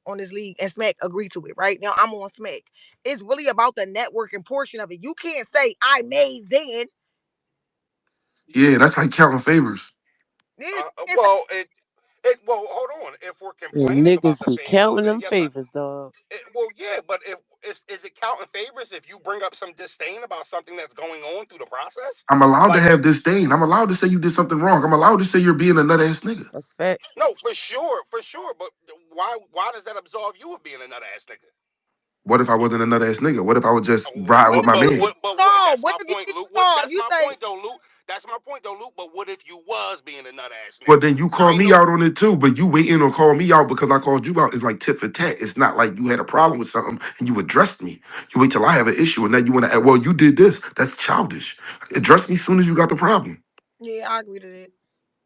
on this league, and Smack agreed to it. Right now, I'm on Smack. It's really about the networking portion of it. You can't say I made Zan. Yeah, that's like counting favors. Yeah, Well, well, hold on. If we're Yeah, complaining about niggas the be favor, counting then them yes, favors, dog. well, yeah, but if is it counting favors if you bring up some disdain about something that's going on through the process? I'm allowed to Like, have disdain. I'm allowed to say you did something wrong. I'm allowed to say you're being a nut ass nigga. That's facts. no, for sure. But why does that absolve you of being a nut ass nigga? What if I wasn't a nut ass nigga? What if I would just ride what with if my you man? call? That's What my if you point, get Luke. called? That's You my say, point, though, Luke. That's my point, though, Luke. But what if you was being a nut ass Well, nigga? then you I call ain't me no. out on it too, but you waiting on call me out because I called you out is like tit for tat. It's not like you had a problem with something and you addressed me. You wait till I have an issue and then you want to add, well, you did this. That's childish. Address me as soon as you got the problem. yeah, I agree to that.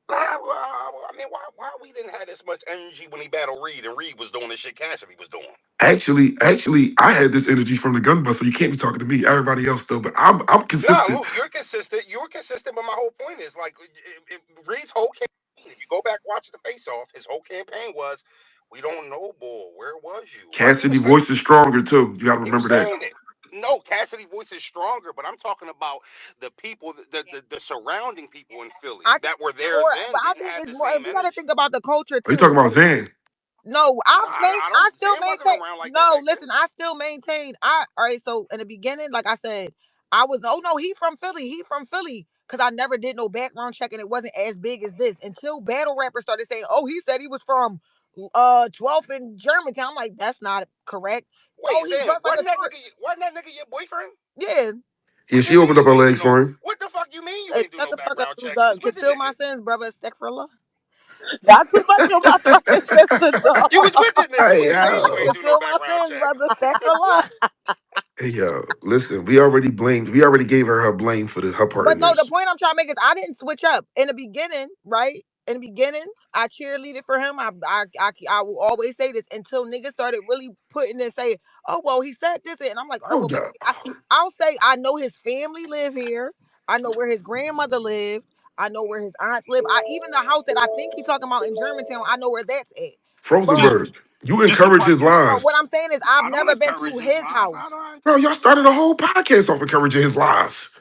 I mean, why we didn't have this much energy when he battled Reed and Reed was doing the shit Cassidy was doing? Actually, I had this energy from the gun bus, so you can't be talking to me. Everybody else though, but I'm Nah, consistent. Luke, you're consistent. You're consistent, but my whole point is like Reed's whole campaign. If you go back watch the face off, his whole campaign was, "We don't know, bull. Where was you?" Like he Cassidy was saying, voice is stronger too. You got to he was remember that. saying it. No, Cassidy voice is stronger, but I'm talking about the people, the surrounding people in Philly I think that were it's there more, then but I didn't think have it's the more. same We got to energy. think about the culture Are you too, talking about right? Zan? No, No, I I don't. still Zan wasn't maintain. around like that No, back then. listen, I still maintain. All right. So in the beginning, like I said, I was, oh no, he from Philly. He from Philly. Cause I never did no background check and it wasn't as big as this until battle rappers started saying, oh, he said he was from 12th in Germantown. I'm like, that's not correct. Oh, Wait, he Zan, dressed like a tourist. wasn't that nigga your boyfriend? Yeah. Yeah, What she you mean opened up you her ain't do legs no? for him. What the fuck you mean you ain't do Shut no the fuck up, background you checks? You was with the conceal my nigga. sins, brother. Astaghfirullah. Not too much on my fucking sister, dog. You was with the nigga. What Hey, you mean you yo. ain't do no Conceal my background sins, check? brother. Astaghfirullah. Hey, yo. Listen, we already blamed. We already gave her blame for her part But in no, the this. point I'm trying to make is I didn't switch up in the beginning, right? In the beginning, I cheerleaded for him. I will always say this until niggas started really putting and say, "Oh well, he said this," and I'm like, "All right, well, Hold maybe up. I'll say I know his family live here. I know where his grandmother lived. I know where his aunts live. I even the house that I think he talking about in Germantown. I know where that's at. But Frozenberg, you Just the encourage part his you. what lies. I'm saying is I've I don't never been encourage to his his lies. I house. don't. Bro, y'all started a whole podcast off encouraging his lies.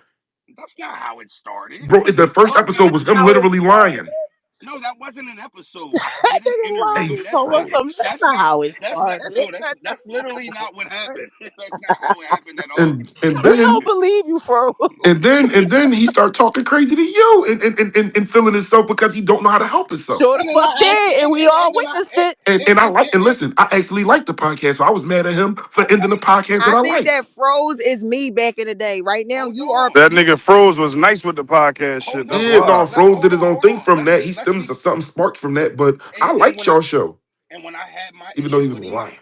That's not how it started. Bro, the first Oh, episode that's was him how it literally lying. started. No, that wasn't an episode. That Get it in the nigga Hey, lying. room. Told us something. Froze. That's That's not not. how it That's not. started. No, that's literally not what happened. That's not how it happened at all. And We then don't believe you, bro. and then he start talking crazy to you and feeling himself because he don't know how to help himself. Sure the fuck did, and we all And then witnessed it. And I like and listen, I actually liked the podcast, so I was mad at him for ending the podcast that I I think liked. that froze is me back in the day. Right now, hold you are. on. That nigga Froze was nice with the podcast shit. Hold That's on. Yeah, Hold no, why. on. Froze did his own Hold thing on. from that. He Let's stems be. something sparked from that, but I And liked when I y'all show, and when I had my even though he issue was with him, lying.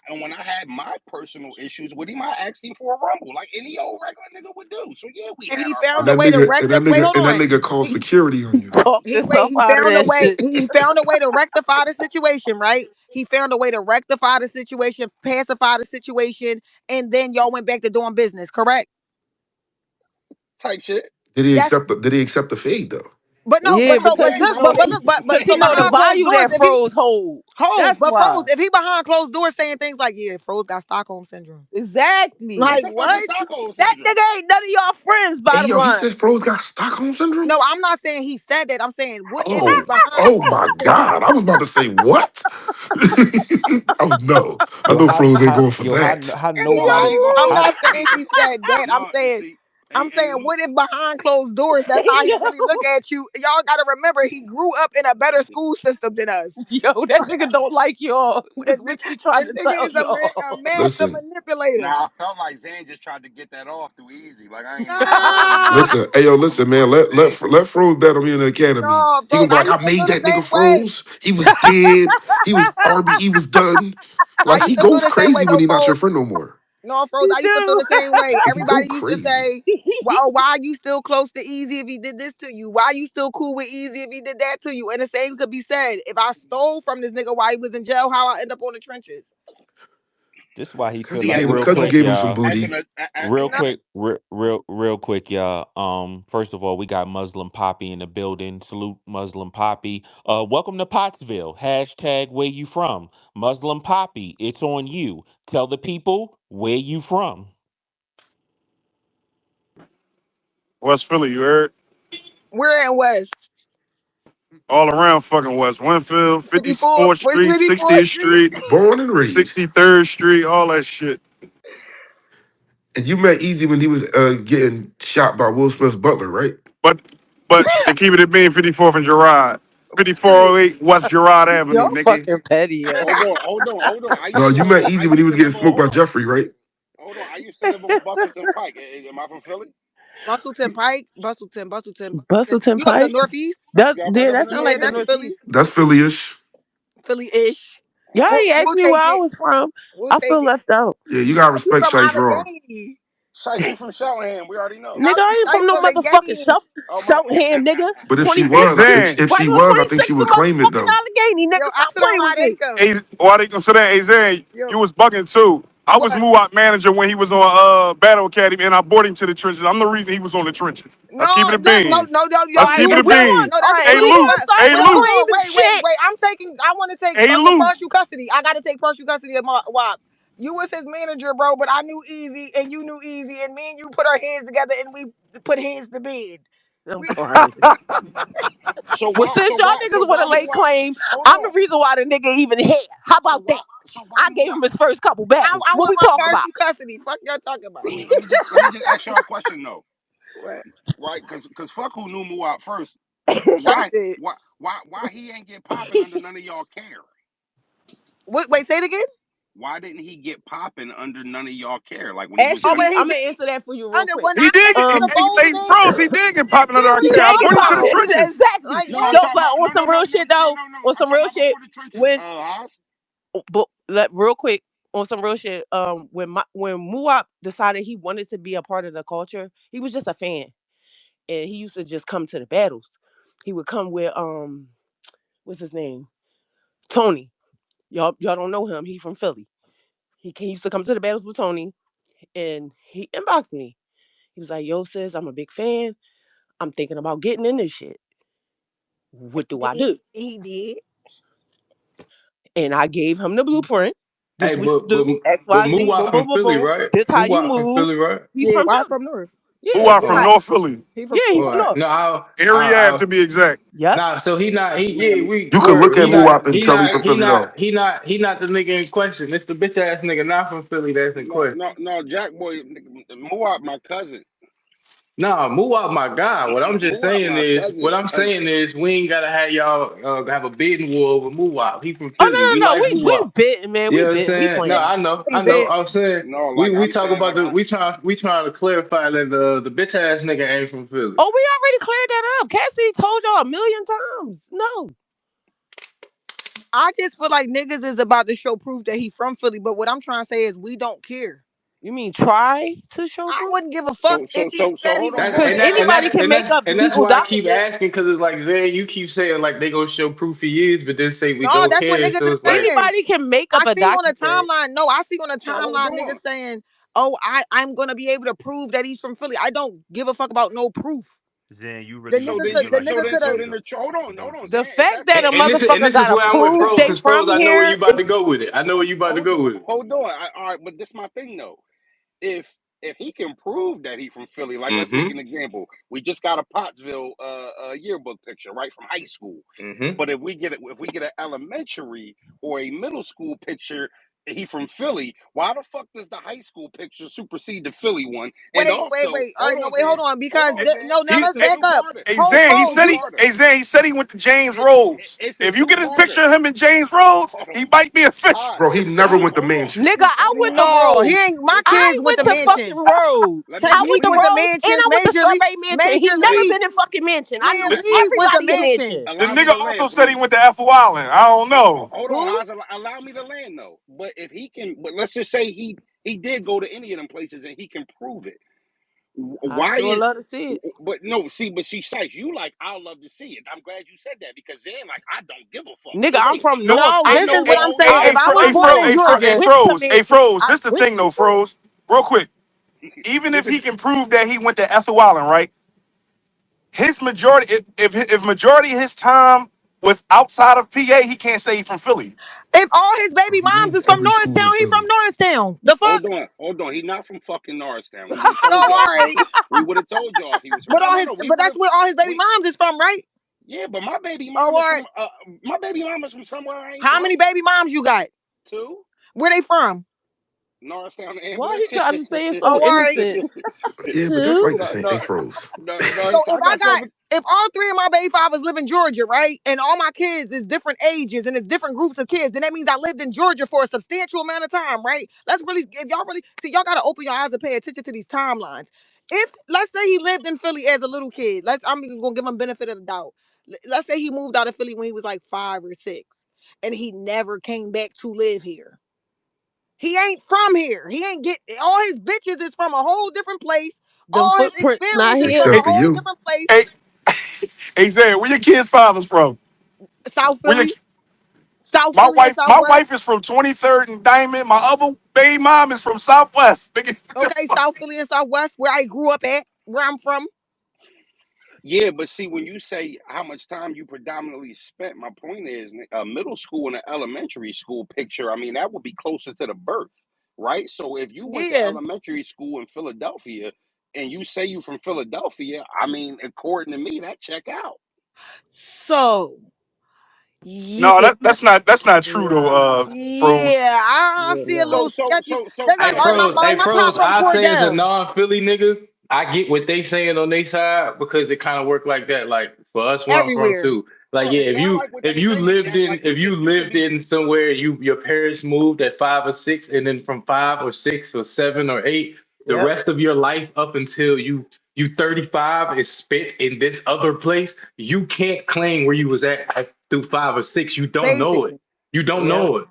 and when I had my personal issues with him, I asked him for a rumble like any old regular nigga would do. So yeah, we And had he our found a way to problems. wait, hold And that on. nigga called He, security on you. Talked himself he out of found a that way. shit. He found a way to rectify the situation, right? He found a way to rectify the situation, pacify the situation, and then y'all went back to doing business. Correct? Type shit. That's Did he accept the fade though? but no, Yeah, but so because but he look, know that. but look, but Because he so know the behind closed value doors, that if he Froze hold. hold, That's but Froze, why. if he behind closed doors saying things like, "Yeah, Froze got Stockholm syndrome," Exactly. What like the fuck is what? Stockholm That syndrome? nigga ain't none of y'all friends, Hey bottom yo, he line. says Froze got Stockholm syndrome? No, I'm not saying he said that. I'm saying what if he's Oh, behind oh my God. I was about to say what? Oh no. I Yo, know Froze ain't how, going for yo, that. how No, I nobody, ain't gonna I'm hold how, you. not saying he said that. No, see, I'm hey, saying, Luke. what if behind closed doors, that's how he really look at you? Y'all got to remember, he grew up in a better school system than us. Yo, that nigga don't like y'all. The, Is what nigga- he trying the to nigga tell is y'all. a master Listen, manipulator. Now I felt like Zan just tried to get that off too easy. Like I ain't mean to do that. Nah, listen. Hey yo, listen, man. Zan, Let Froze battle me in the academy. no, He Froze, gonna be I like, I used to made feel the that nigga same way. Froze. He was scared. He was he was done. I Like used he to feel goes the same way, crazy when though, he not your Froze. friend no more. No, Froze, He I used to feel do. the same way. He go Everybody used to crazy. say, well, oh, why are you still close to Easy if he did this to you? Why are you still cool with Easy if he did that to you? And the same could be said. If I stole from this nigga while he was in jail, how I end up on the trenches? This is why he Cause feel he See, like as an gave real cause he quick, adult, gave him some y'all. as booty. an Real No, quick, real quick, y'all. First of all, we got Muslim Poppy in the building. Salute Muslim Poppy. Welcome to Pottsville. Hashtag where you from. Muslim Poppy, it's on you. Tell the people where you from. West Philly, you heard? we're in West All around fucking West Winfield, 54, 54th West Street, 54th 60th Street. Street, Born and raised. 63rd Street, all that shit. And you met Easy when he was getting shot by Will Smith's butler, right? But to keep it at being 54th and Girard. Period. 5408 West Girard Avenue, Y'all nigga. fucking petty, yo. hold on. No, you met Easy when he was getting smoked by Jeffrey, right? I used to live on Bustleton Pike. Am I from Philly? Bustleton Pike, Bustleton. Bustleton You up the Pike? Northeast? That Yeah, I'm right yeah, up in that the sound Yeah, like the that's Northeast. Philly. Northeast. That's Philly-ish. Philly-ish. Y'all ain't asked We'll me where take I it. was from. We'll I take feel it. left out. Yeah, you gotta You respect from Shice Raw. Allegheny. Shice, you from Cheltenham. We already know. Nigga, I ain't from Shice no motherfucking Allegheny. Oh my. Cheltenham, nigga. But if she 25th Hey, was, Street, Zan. if right she on was, I think she 26th would to claim it motherfucking though. Allegheny, Yo, nigga. I Stop sit on playing Hot with me. Acre. Hey, why they consider hey Zan, you Yo, was bugging too. I was what? Muwap manager when he was on Battle Academy and I brought him to the trenches. I'm the reason he was on the trenches. Let's keep No, it a no, no, bean. no, no, All yo, Let's right, keep it you, a if we no, bean. want, no, all that's a right, if Hey we claim. Luke, want to But start hey wait, the hold Luke, on, claiming shit, I want to take hey fucking Luke. partial custody. I got to take partial custody of my WAP. You was his manager, bro, but I knew Easy and you knew Easy, and me and you put our hands together and we put hands to bed. I'm We, crying. So Well, why? since So y'all why? So niggas want why to lay Muwap? claim, Hold I'm the on. reason why the nigga even here. How So about why? that? So why I gave Muwap? him his first couple battles. I What we want my talking about? partial custody. Fuck y'all talking about. Let me just ask y'all a question though, What? right? Because fuck who knew Muwap first. Shush it. Why he ain't get popping under none of y'all care? Wait, say it again. Why didn't he get popping under none of y'all care? Like when he was Oh, young. Actually, well, he I'm did gonna answer that for you real under quick. when He I did came get to Um, the hey folding it. Froze, he did get popping under Yeah, our what he are care. you I did get brought talking him to popping. the about? trenches. Exactly. Like No, I'm what? No, talking but about on some real shit though, no. on I'm some talking real about shit, before the trenches. when Haas. but real quick on some real shit, when Muap decided he wanted to be a part of the culture, he was just a fan, and he used to just come to the battles. He would come with what's his name, Tony. Y'all don't know him. He from Philly. He used to come to the battles with Tony, and he inboxed me. He was like, "Yo, sis, I'm a big fan. I'm thinking about getting in this shit. What do I do?" He did. And I gave him the blueprint. This Hey, what you but do. X, but Y, Z. Muwap Boom, boom, from boom, Philly, boom. right? This how you Muwap from move. Philly, right? He's Yeah, from why Philly. from North? Yeah, Who this out from how. North Philly? He from Yeah, he All from right. North. No, Area Ave to be exact. Yep. nah. So he not he yeah Man, we You could word look at he man, Muwap not and he tell me not from hey, he Philly not though. he not he not the nigga in question. It's the bitch ass nigga not from Philly that's in question. no, Jack boy, Muwap, my cousin. Nah, Muwap my guy. Muwap, my What cousin. I'm saying is we ain't gotta have y'all have a bidding war over Muwap. He from Oh Philly. We no no no. like We Muwap. bitten man. You We know what I'm bitten. We saying? No, playing. he I know. bit. I'm saying No, like we I'm talk saying, about like the I we trying to clarify that the bitch ass nigga ain't from Philly. Oh, we already cleared that up. Cassie told y'all a million times. No. I just feel like niggas is about to show proof that he from Philly, but what I'm trying to say is we don't care. You mean try to show I proof? wouldn't give a fuck if he so said he hold was on, That's hold good. on, and If that he and Anybody that's wanted, can and make that's up and that's legal why I keep documents. asking because it's like Zay, you keep saying like they gonna show proof he is, but then say we no, don't that's what care. niggas So is it's like saying. Anybody can make up I a see on the document. timeline. No, I see on the so hold timeline niggas on. saying, "Oh, I'm gonna be able to prove that he's from Philly." I don't give a fuck about no proof. Zen, you The really So nigga then living could. your you, The life so nigga then, could different have. so too, then though. the, hold on, You know. The Zan, if fact that's the that a case, and motherfucker this is got to where I went prove pro they because Pros, from I know where you here about is to go with it. I know where you about to go with it. hold on. All right, but this my thing though. If he can prove that he from Philly, like let's make Mm-hmm. an example. We just got a Pottsville yearbook picture, right, from high school. Mm-hmm. But if we get an elementary or a middle school picture, he from Philly. Why the fuck does the high school picture supersede the Philly one? And also, Wait. All hold right, no, on, wait, Zan. hold on. Hold Because on, Zan. no, now He It's let's it's hey, back two up. parter. hey Hold, It's Zan, a two you. parter. He said he went to James It, Rhodes. it's a If you two get his parter. picture of him in James Rhodes, Hold on. he might be official. Hot, Bro, he never hot. went to Hold on. mansion. nigga, I Hold went to on. No, he Rhodes. ain't. My I kids went went to to mansion. fucking Rhodes. Let me I let went Technique me to went to let Rhodes and mansion. I went to Major League. Strawberry Mansion. He Major never League. been in fucking mansion. I knew Man, The, Lee went to everybody in mansion. mansion. the allow me nigga to also land, said he please. went to Apple Island. I don't know. Hold on, Who? Haas. Allow me to land though. But if he can, but let's just say he did go to any of them places and he can prove it. I Why sure is? love to see it. But no, see, but she cites you like I love to see it. I'm glad you said that because then like I don't give a fuck. Nigga, So I'm wait, from No, North. No, I this know is my what hey, I'm own saying. hey, If hey, life. I was hey, I born Fro, in know. hey, Fro, I hey, Georgia, know. Froze, hey, Froze. I This the with thing though, you. Froze. Real quick. Even if he Listen, can prove that he went to Ethel Island, right? His majority, if majority of his time was outside of PA, he can't say he's from Philly. If all his Bro, baby he moms named is from every school in Norristown, he from Philly. Norristown. The fuck? hold on. He's not from fucking Norristown. We would have told Oh, y'all all if he right. was. We would have told y'all if he was from. But No, all no, his, no. We but would that's have. where all his baby We moms is from, right? Yeah, but my baby Oh, mom all is right. from. My baby mom is from somewhere I ain't How from. many baby moms you got? Too. Where they from? Norristown, Why Ambler. he trying to say it Oh, so all right. innocent? Yeah, but that's like Two. the no, same. Hey, no, froze. no, So Norristown. if I I got got, something. if all three of my baby fathers live in Georgia, right, and all my kids is different ages and it's different groups of kids, then that means I lived in Georgia for a substantial amount of time, right? Let's really, if y'all really see, y'all gotta open your eyes and pay attention to these timelines. If let's say he lived in Philly as a little kid, I'm even gonna give him benefit of the doubt. Let's say he moved out of Philly when he was like 5 or 6, and he never came back to live here. He ain't from here. He ain't get all his bitches is from a whole different place. Them All his footprints not experience is here. from a Except for whole you. different place. Hey, hey, Zay, where your kids' fathers from? South Where your Philly, South Philly, and my Southwest. wife is from 23rd and Diamond. My other baby mom is from Southwest. Nigga, what the Okay, fuck? South Philly and Southwest, where I grew up at, where I'm from. Yeah, but see, when you say how much time you predominantly spent, my point is a middle school and an elementary school picture. I mean, that would be closer to the birth, right? So if you went to Yeah. elementary school in Philadelphia and you say you from Philadelphia, I mean, according to me, that check out. So, No, yeah. that's not true though, Yeah. Froze. Yeah, I Yeah, see a no. little sketchy. That's like, Hey, all right, Froze. like Hey, my pop Froze. from I say as a Cordell. non-Philly nigga, I get what they saying on their side because it kind of work like that. Like for us, where I'm from Everywhere. too. Like No, yeah, it sound like what if they you saying, lived Jack. in Like you could be. somewhere your parents moved at 5 or 6, and then from 5 or 6 or 7 or 8, the Yep. rest of your life up until you 35 is spent in this other place. You can't claim where you was through 5 or 6. You don't know it. Basically. You don't Yep. know it.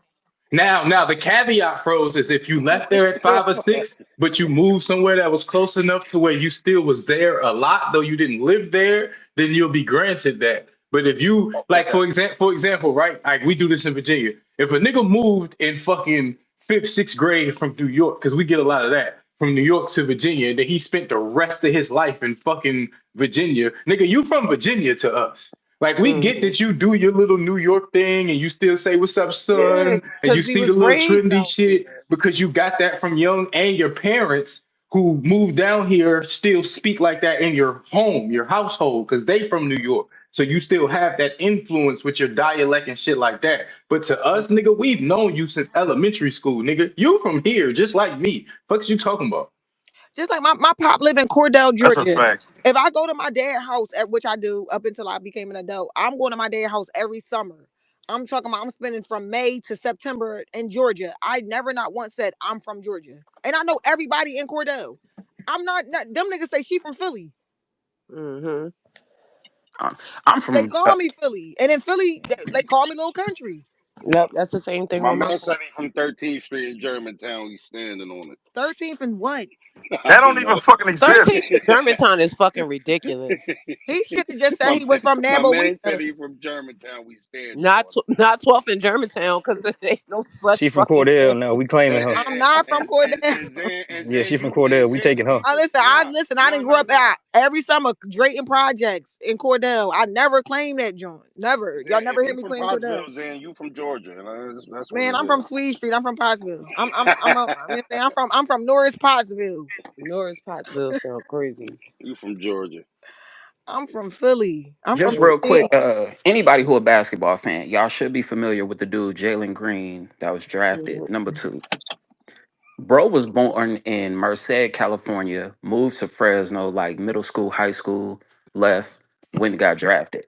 Now the caveat froze is if you left there at 5 or 6, but you moved somewhere that was close enough to where you still was there a lot, though you didn't live there, then you'll be granted that. But if you like, Okay. for example, right? Like we do this in Virginia. If a nigga moved in fucking fifth, sixth grade from New York, because we get a lot of that from New York to Virginia, and then he spent the rest of his life in fucking Virginia, nigga, you from Virginia to us. Like we get Hmm. that you do your little New York thing and you still say what's up, Yeah, son, and you because he see the was little raised trendy out shit there. because you got that from young and your parents who moved down here still speak like that in your home, your household, because they from New York. So you still have that influence with your dialect and shit like that. But to us, nigga, we've known you since elementary school, nigga. You from here, just like me. Fuck's you talking about? Just like my pop live in Cordell, That's a Georgia. fact. If I go to my dad's house, which I do up until I became an adult, I'm going to my dad's house every summer. I'm talking about I'm spending from May to September in Georgia. I never not once said I'm from Georgia. And I know everybody in Cordell. I'm not them niggas say she from Philly. Hmm. Um, I'm They from call me Philly. And in Philly, they call me little country. Yep, that's the same thing My on my man side. said he from 13th Street in Germantown. He's standing on it. 13th and what? I That don't don't even know. fucking 13th exist. Germantown is fucking ridiculous. He should have just said my he was from my man said Nabowita. he from Germantown. We standing Not on it. not 12th in Germantown because there ain't no She such from fucking Cordell thing. now. We claiming And her. I'm not from Cordell. Yeah, she from And Cordell. We Zan, taking you her. be from I nah listen. I nah didn't grow nah up nah. at every summer Drayton Projects in Cordell. I never claimed that joint. Never. Y'all If never hear he me from claim Cordell. Pottsville, Zan, you from Georgia. That's what Man, it I'm from is. Sweet Street. I'm from Pottsville. I'm from Norris Pottsville. Norris Pottsville sound crazy. You from Georgia. I'm from Philly. I'm from just Yeah. real Queens. quick. Anybody who a basketball fan, y'all should be familiar with the dude Jalen Green that was drafted Mhm. number 2. Bro was born in Merced, California, moved to Fresno like middle school, high school, left, when he got drafted.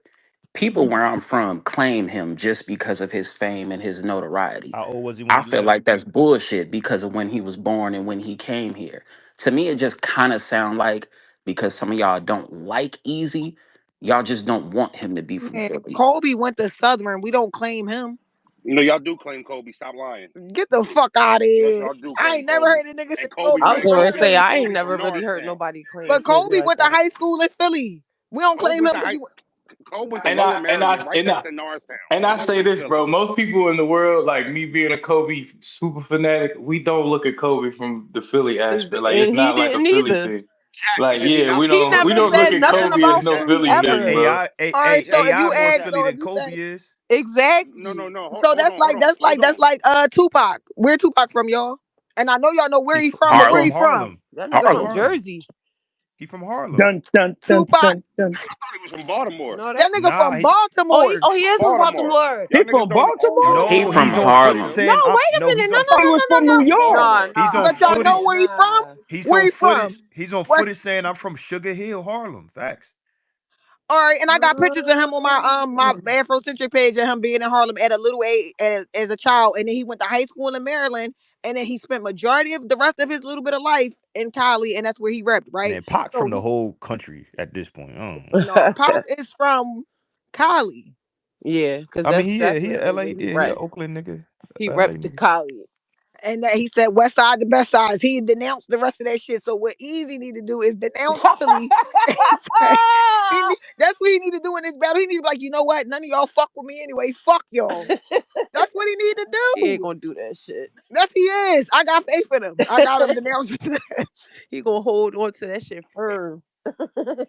People where I'm from claim him just because of his fame and his notoriety. How old was he when I he feel left? like that's bullshit because of when he was born and when he came here. To me, it just kind of sound like because some of y'all don't like Easy, y'all just don't want him to be from Man, Philly. Colby went to Southern. We don't claim him. Y'all do claim Kobe. Stop lying. Get the fuck out of here. Y'all do I claim ain't never Kobe. heard a nigga say And Kobe Kobe I from was was and gonna from Kobe say and Philly. I ain't Kobe never from really heard Norristown. nobody claim But Kobe Kobe like went to that. high school in Philly. We don't Kobe claim went him to because high. he went. Kobe went to And Lower I and I Merion, right and next I to Norristown. and He I never say went to this, Philly. bro. Most people in the world, like me being a Kobe super fanatic, we don't look at Kobe from the Philly aspect. Like it's And he not like a didn't Philly either. thing. Like Is he yeah, not we from He don't Philly? we never don't look said at nothing Kobe as about no Philly Philly Yeah, nigga, ever. bro. All right, so if AI you more ask, Philly so if than you say, Kobe is. No, no, Exactly. no. so Hold on, hold on, hold on. that's like Tupac. Where Tupac from, y'all? And I know y'all know where he from, He but where from he Harlem. from? Harlem. That He nigga from from Harlem. Harlem. Jersey. He from Harlem. Dun dun dun Tupac, dun dun. I thought he was from Baltimore. No, that. that nigga Nah, from he Baltimore. Oh, he is from Baltimore. Baltimore. He Y'all from niggas don't. Oh, y'all Baltimore? niggas He no, don't from he's know on that. foot Harlem. No, saying I'm wait a no, minute. he's No, on no, He no, was no, from no, New no. York. No, he's no, on But y'all know footage. where he from? nah. Where he from? He's on West. footage saying I'm from Sugar Hill, Harlem. Facts. All right, and I got pictures of him on my Oh. Afrocentric page of him being in Harlem at a little age as a child, and then he went to high school in Maryland, and then he spent majority of the rest of his little bit of life in Cali, and that's where he repped, right? Man, Pac So from the he whole country at this point. no, Pac is from Cali, Yeah, because I mean, that's he a definitely LA, where he he a repped. Oakland nigga, He LA repped the nigga. college. and that he said West Side the best sides. He denounced the rest of that shit. So what Easy need to do is denounce Philly. And say, that's what he need to do in this battle. He need to be like, you know what? None of y'all fuck with me anyway. Fuck y'all. That's what he need to He ain't do. gonna do that shit. Yes, he is. I got faith in him. I got him denounced. That He gonna hold on to that shit firm.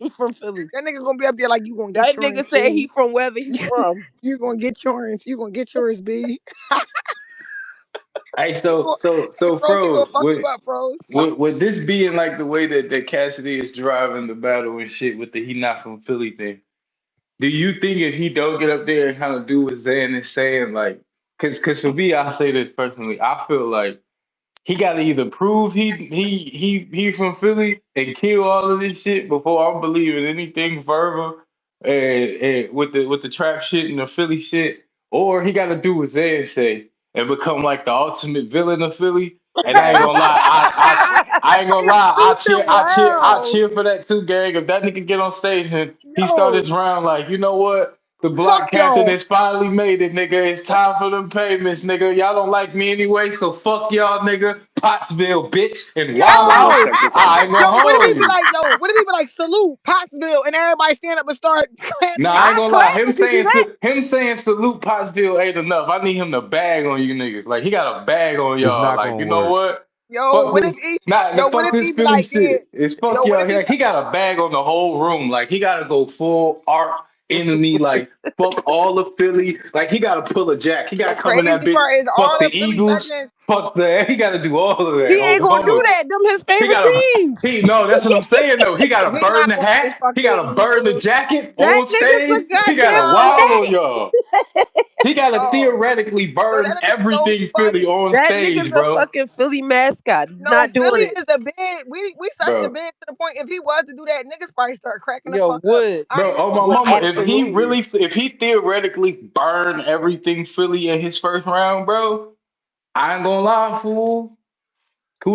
He from Philly. nigga gonna be up there like you gonna get That yours, nigga said he B. from wherever he from. You gonna get yours. You gonna get yours, B. Hey, He so gonna, so hey, so Pros, he gonna Froze, fuck you up, Pros. with this being like the way that Cassidy is driving the battle and shit with the he not from Philly thing, do you think if he don't get up there and kind of do what Zan is saying, like, cause for me, I say this personally, I feel like he got to either prove he from Philly and kill all of this shit before I'm believing anything further, and with the trap shit and the Philly shit, or he got to do what Zan say and become like the ultimate villain of Philly. And I ain't gonna lie, I ain't gonna It's lie, stupid. I Wow. cheer for that too, gang. If that nigga get on stage and he start Yo, his round like, you know what? The fuck block captain y'all. has finally made it, nigga. It's time for them payments, nigga. Y'all don't like me anyway, so fuck y'all, nigga. Pottsville, bitch, and wild Yo, out. Yo. check this out. I ain't Yo, gonna what if he hold be you. like, yo, what if he be like, salute, Pottsville, and everybody stand up and start Nah, clapping I and ain't I gonna clap lie. Him if he do saying that. to him saying salute Pottsville ain't enough. I need him to bag on you niggas. Like he got a bag on It's y'all. not Like gonna you know work. what? yo, Fuck what if this. he Nah, the yo, what fuck if this he be Philly like, yeah, shit. It's yo, fuck what y'all. if he be Like, he got a bag on the whole room. Like he gotta go full art enemy. Like fuck all of Philly. Like he gotta pull a jack. He the gotta come in that crazy bitch. part is Fuck all the the Philly Eagles. legends, Fuck the. He gotta do all of He that. ain't Oh gonna do mama. yo, that. Them his He favorite gotta teams. he no, that's what I'm saying though. He gotta he burn not the going against hat. He fucking gotta burn the Eagles. jacket That on nigga's stage. a He gotta goddamn wild Yo, on y'all. He gotta yo, theoretically yo, burn that'll be so everything funny. Philly on That stage, nigga's a bro. fucking Philly mascot. He's No, not Philly doing it. is the big. We such the Bro. big to the point. If he was to do that, niggas probably start cracking the Yo, fuck up. would. I Bro, ain't even oh gonna my Would lie. mama, absolutely. if he theoretically burn everything Philly in his first round, bro, I ain't gonna lie, fool.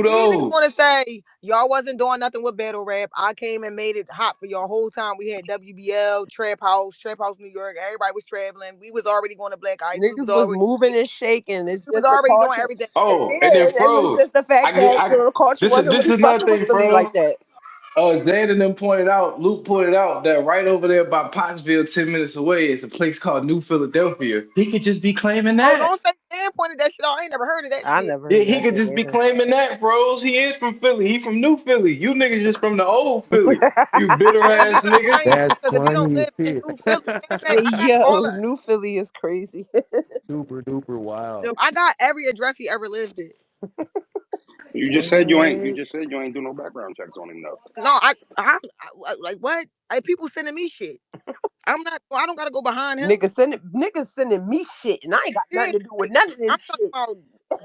Easy want Kudos. to say y'all wasn't doing nothing with battle rap. I came and made it hot for y'all whole time. We had WBL, Trap House, New York. Everybody was traveling. We was already going to Black Ice. Niggas was moving and shaking. It's We was just the already doing culture. everything. Yeah, Oh, and then it was froze. just the fact that the culture wasn't This really is another fucking with thing, Philly froze. like that. Zan and them pointed out, Luke pointed out that right over there by Pottsville, 10 minutes away, is a place called New Philadelphia. He could just be claiming Oh, that. don't say Dan pointed that shit out. I ain't never heard of that I shit. never Yeah, heard he that could shit just be either. claiming that, froze. He is from Philly. He from New Philly. You niggas just from the old Philly. You bitter Oh yeah, ass nigga. I ain't That's because if you don't funny as live in shit. New Philly, matter of fact, Hey I got all yo, the New Philly is crazy. Super duper yo, wild. I got every address he ever lived in. You just said you ain't. You What? just said you ain't do no background checks on him though. No, like what? People sending me shit. I'm not. I don't gotta go behind him. Niggas sending me shit, and I ain't got Yeah, nothing to do with like, none of I'm this talking shit. about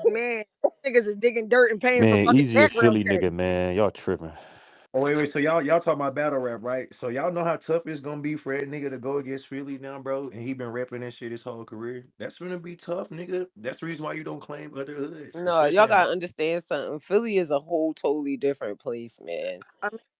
man. Niggas is digging dirt and paying for Man, fucking easy a background Philly checks. nigga, man. Y'all tripping. Oh wait. So y'all talking about battle rap, right? So y'all know how tough it's gonna be for that nigga to go against Philly now, bro. And he been rapping that shit his whole career. That's gonna be tough, nigga. That's the reason why you don't claim other hoods, No, especially y'all at home. gotta understand something. Philly is a whole totally different place, man.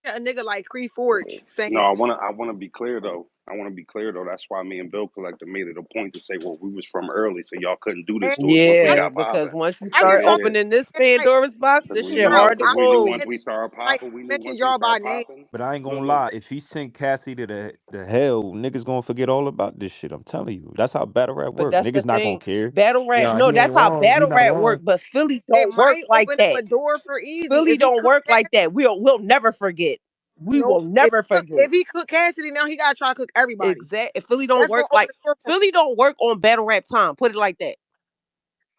A nigga like Cree Forge No, saying, I wanna be clear though. I want to be clear though. That's why me and Bill Collector made it a point to say, well, we was from early, so y'all couldn't do this and to us once we I, Yeah, got because popping. once you I just start told Yeah, opening this him, like, Pandora's box, because this we shit knew, no, hard to because I we knew close. once we started like popping, we knew mentioned once we y'all by started name. popping. But I ain't Look, gonna look, lie, if he sent Cassie to the hell, niggas gonna forget all about this shit. I'm telling you. That's how battle rap But work. that's the Niggas not gonna thing. care. Battle rap, Yeah, no, he ain't that's how wrong. He battle not rap work. wrong. But Philly It don't work might like open up that. a door for Easy Philly if he don't cook work Cass. like that. We'll never forget. We will Nope. never forget. If he cook Cassidy now, he gotta try to cook everybody. Exact. Philly don't That's work gonna open like the door for him. Philly don't work on battle rap time. Put it like that.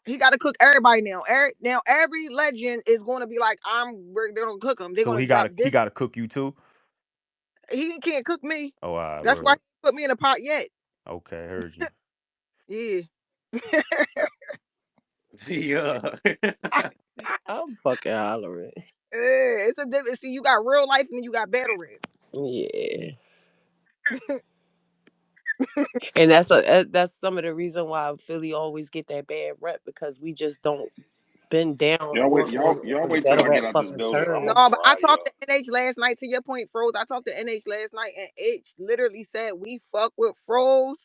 He got to cook everybody now. Now every legend is going to be like, they're gonna cook him. They're So gonna drop he this. gotta cook you too. He can't cook me. Oh, I That's why word. he put me in a pot yet. Okay, heard you. Yeah. Yeah. I'm fucking hollering. It's a difference. See, you got real life and then you got battle rap. Yeah. And that's some of the reason why Philly always get that bad rep because we just don't been down y'all wait, y'all on the wait till battle I get rap out this fucking building. I'm No, gonna term. but I fry talked y'all. to NH last night. To your point, Froze. I talked to NH last night, and H literally said we fuck with Froze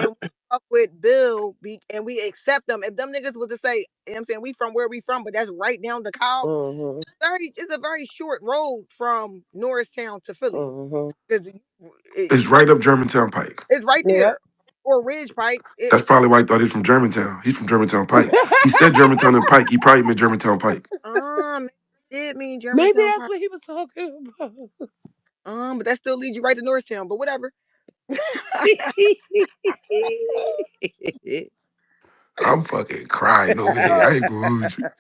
and we fuck with Bill, and we accept them. If them niggas was to say, you know what I'm saying, we from where we from, but that's right down the cow. hmm It's a very short road from Norristown to Philly hmm because It's from right up Germantown Pike. it's right Yeah. there or Ridge Pike. That's probably why I thought he's from Germantown. He's from Germantown Pike. He said Germantown and Pike. He probably meant Germantown Pike. It mean Maybe Germantown that's Pike. what he was talking about. But that still leads you right to Norristown. But whatever. I'm fucking crying over here. I ain't gonna hold you.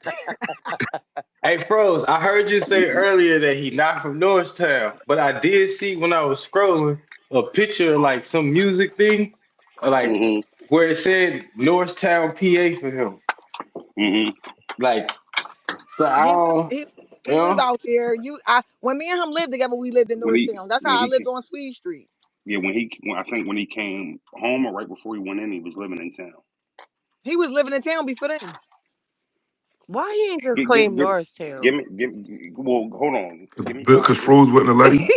Hey, Froze, I heard you say earlier that he not from Norristown, but I did see when I was scrolling a picture of like some music thing, like Hmm. where it said Norristown, PA for him. Hmm. Like, so I He was don't, you he was know, out there. When me and him lived together, we lived in When he Norristown. That's when how I he lived ca- on Sweet Street. yeah, when I think when he came home or right before he went in, he was living in town. He was living in town before then. Why he ain't just Give, give, claim give, Norristown? give me, give. Well, hold on. Give me five Because minutes. Froze wouldn't have let him.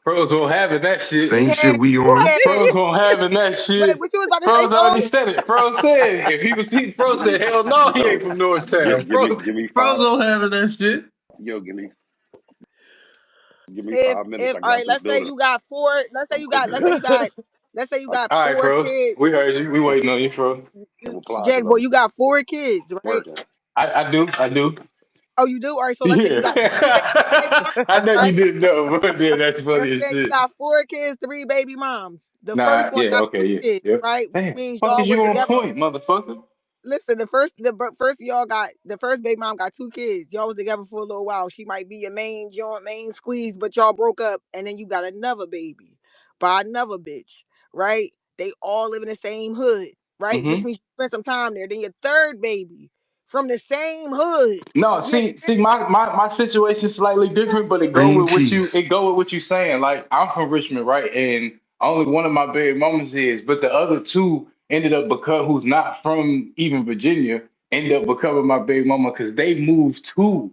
Froze won't have it, that shit. Same He shit had we he on. had Froze won't have it, that wait, shit. what you was about to say, Froze already Froze? said it. Froze said if Froze said, hell no, he Yo, ain't from Norristown. give me Froze five. don't have it, that shit. Yo, give me If 5 minutes. if I all get out right, this building. I'm cooking. let's say you got All right, four Froze. kids. We heard you. We waiting on you, Froze. I'm You apply Jack because boy, I'm you got four kids, right? working. I do. Oh, you do? All right, so let's say you Yeah. got three baby moms, I know you right? didn't know, but yeah, that's You know funny what as I'm saying? You shit. got four kids, three baby moms. The first Nah, one yeah, got okay, two yeah. kids, Yep. right? Which Damn, means fuck y'all is was you on together. point, motherfucker? Listen, first of y'all got the first baby mom got two kids. Y'all was together for a little while. She might be your main joint, main squeeze, but y'all broke up, and then you got another baby by another bitch, right? They all live in the same hood, right? Which Mm-hmm. means you spend some time there. Then your third baby from the same hood. No, You see, my situation is slightly different, but Same cheese. it go with what you saying. Like I'm from Richmond, right? And only one of my baby mamas is, but the other two ended up become who's not from even Virginia, ended up becoming my baby mama because they moved to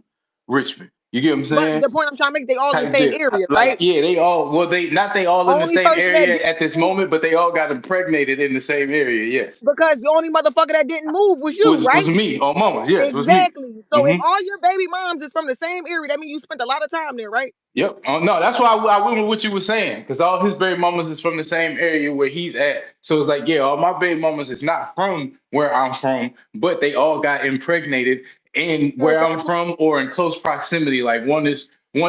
Richmond. You get what I'm but saying? the point I'm trying to make, they all in the Type same bit. area, Like, right? yeah, they all well, they not they all in the Only same person that area didn't at this move moment, but they all got impregnated in the same area. Yes, because the only motherfucker that didn't move was you, was right? me on mamas. Yes, was me. Exactly. So if Mm-hmm. all your baby moms is from the same area, that means you spent a lot of time there, right? Yep. No, that's why I went with what you were saying, because all his baby mamas is from the same area where he's at. So it's like, yeah, all my baby mamas is not from where I'm from, but they all got impregnated in where I'm Exactly. from or in close proximity. Like one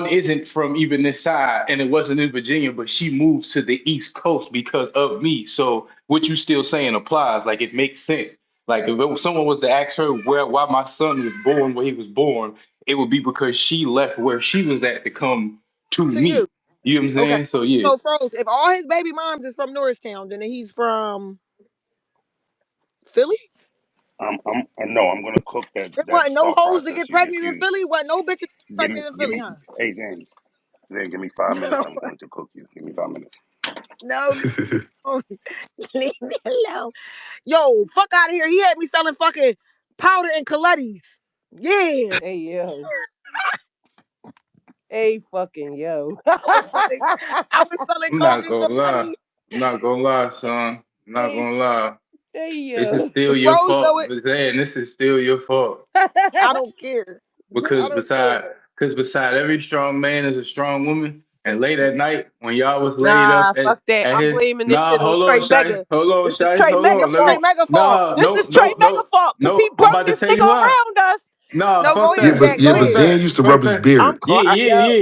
isn't from even this side, and it wasn't in Virginia, but she moved to the East Coast because of me. So what you still saying applies. Like it makes sense. Like if someone was to ask her why my son was born where he was born, it would be because she left where she was at to come to To you. me. You know what I'm Okay. saying? So yeah. So Froze, if all his baby moms is from Norristown, then he's from Philly? I know I'm gonna cook There that wasn't no thought hoes to process get you pregnant in diffuse. Philly. Wasn't no bitches pregnant in Give Philly, me. huh? Hey Zan, give me 5 minutes. I'm going to cook you. Give me 5 minutes. No, leave me alone. Yo, fuck out of here. He had me selling fucking powder and Colettis. Yeah. Hey yo. Hey, fucking yo. selling, I was selling I'm coke not and gonna lie. Kalani. I'm not gonna lie, son. I'm not hey, gonna lie. hey, This is yo. still your Rose though fault, it. but Zan, this is still your fault. I don't care. I Because don't care. beside every strong man is a strong woman. And late at night, when y'all was laid up Nah, fuck that. at I'm his blaming this nah, shit on hold on, Trey Shice, Mega. hold on, This is Shice, Trey hold Mega on. It's Let Trey me fault. Mega fault. nah, This is no, Trey no, Mega no, fault because he no. I'm brung about to this tell nigga you why. around us. Nah, No, fuck go Yeah, ahead, that. but Jack. yeah, Go but Fuck ahead. Zan that. used to rub Fuck his that. I'm beard. caught. Yeah. Yo,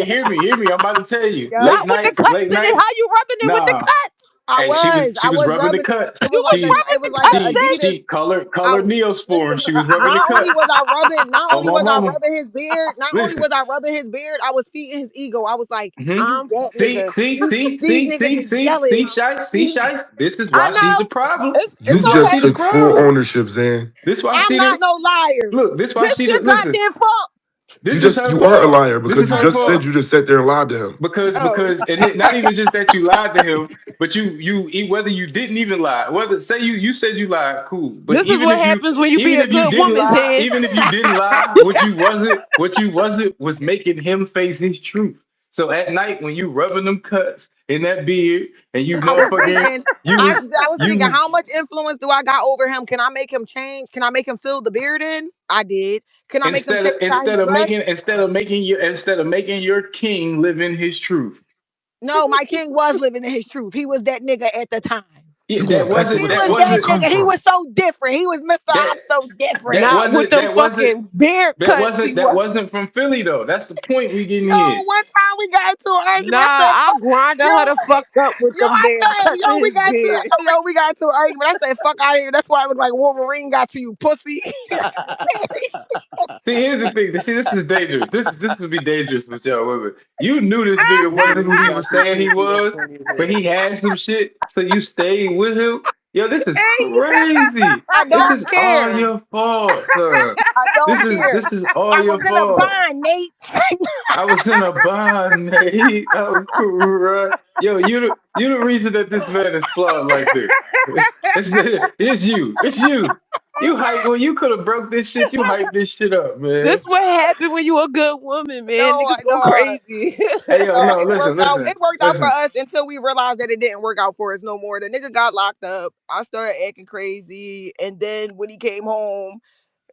Hear me. I'm about to tell you. Yup. Late not with the nights, cuts late in it. nights. How you rubbing it with the Nah. cuts? Hey, I she was was rubbing the rubbing it. cuts. It You was was like She it rubbing was the like cuts, a sis. she Adidas. I colored Neosporin. listen. She was rubbing the Not only cuts. was I rubbing, not Oh only my was I mama. rubbing his beard, not only Listen. was I rubbing his beard, I was feeding his ego. I was like, Hmm. "You I'm. that nigga? These niggas is jealous. These, Shice. This is I why she's the know. problem. You It's This is why just she okay. the took full problem. ownership, Zan. This why I'm she not the no liar. look. This why This she the your listen. goddamn fault. You This is just her you are a fault. liar This is because you her just said fault. you just sat there and lied to him. Oh, And not even just that you lied to him, but whether you didn't even lie, whether say you said you lied, cool. But This is what happens when you be even a if you good didn't woman, lie, Zan. even if you didn't lie, what you wasn't was making him face his truth. So at night when you rubbing them cuts in that beard and you I was motherfucking thinking, you was I was thinking, you how much influence do I got over him? Can I make him change? Can I make him fill the beard in? I did. Can I make him change how he dressed? instead of making your king live in his truth. No, my king was living in his truth. He was that nigga at the time. You Yeah, going back to He where the was fuck you that come nigga. He from. was so different. He was Mr. that I'm so different. that Not with wasn't them that wasn't fucking beard cuts. He that was. wasn't from Philly though. That's the point we getting Yo, here. one time we got into an Nah, argument. I said, I grinded yo, her the fuck up with yo, them I damn said, cuts in his beard. we got into an argument. I said, fuck out of here. That's why it looked like Wolverine got to you, pussy. See, here's the thing. See, this is dangerous. This would be dangerous with y'all women. You knew this nigga wasn't who he Y'all was too saying he crazy. That's was, funny as but hell. he had some shit, so you stayed with him. Yo, this is Hey, crazy. I This don't is all care. your fault, son. I don't care. This is all I was your in a fault. bind, Nate. I was in a bind, Nate. Oh, right. Yo, you the reason that this man is flawed like this. It's you. It's you. You hype when you could have broke this shit. You hype this shit up, this man. what happened when you a good woman, man. No, Niggas go no. crazy. Hey, yo, No, no, it listen, worked out. listen, It worked out for listen. us until we realized that it didn't work out for us no more. The nigga got locked up. I started acting crazy. And then when he came home,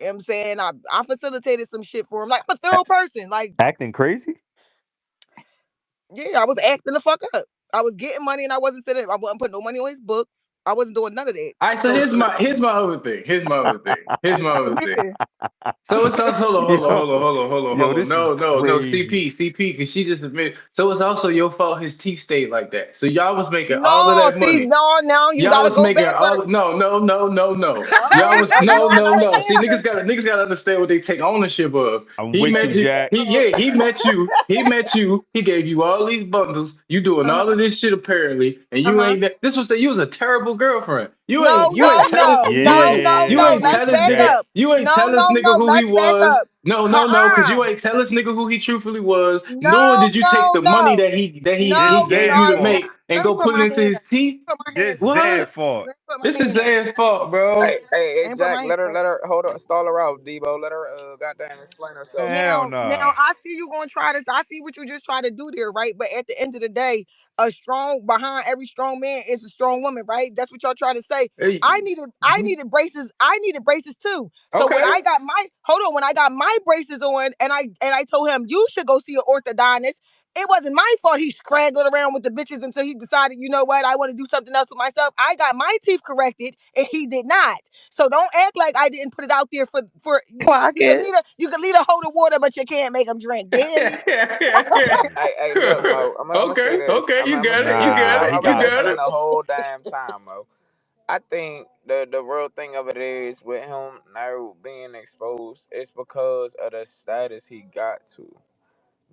you know what I'm saying, I facilitated some shit for him. Like, I'm a A- thorough person. Like, Acting crazy? yeah, I was acting the fuck up. I was getting money and I wasn't sitting, I wasn't putting no money on his books. I wasn't doing none of that. All right, so So, here's my other thing. Here's my other thing. yeah. So it's also Yo, yo, hold on. this is No, crazy. CP, because she just admitted. So it's also your fault his teeth stayed like that. So y'all was making all of No, that see, money. no, now you Y'all gotta was go making backward. all no. Y'all was No, you don't no. See, understand. niggas gotta understand what they take ownership of. I'm He with met you, you. Jack. He met you. He gave you all these bundles. You doing Uh-huh, all of this shit apparently, and you uh-huh. ain't that. This was say you was a terrible girlfriend. No, no, no, no, no, You no. ain't Yeah, Let's tell this back nigga. Jack. up. You ain't No, tell this no, nigga no. who he Let's back was. up. No, because you Uh-uh. ain't tell this nigga who he truthfully was. Nor No, did you take no, the money no. This he No, gave no. you Zan to Listen, fault. make and let me go put put it my into hand his up. teeth. Put my This hand up. Zan What? Let fault. me put my This is hand up. Zan's fault, bro. Let me put my hand up. Let her hold on, stall her out, Debo. Let her goddamn explain herself. Man, hell Now, nah. I see you gonna try this. I see what you just try to do there, right? But at the end of the day, a strong behind every strong man is a strong woman, right? That's what y'all trying to say. Hey, I needed braces. I needed braces too. So when okay. I got my hold on, when I got my braces on, and I told him you should go see an orthodontist. It wasn't my fault he scraggled around with the bitches until he decided, you know what, I want to do something else with myself. I got my teeth corrected and he did not. So don't act like I didn't put it out there for Clock it. you can lead a hoe to water, but you can't make them drink. Damn you. Hey, look, Mo. I'm gonna say this. Okay, I'm you gonna got say it. this You because got Nah, it. he I've been You got got listening it. the whole damn time, Mo. I think the real thing of it is with him now being exposed, it's because of the status he got to.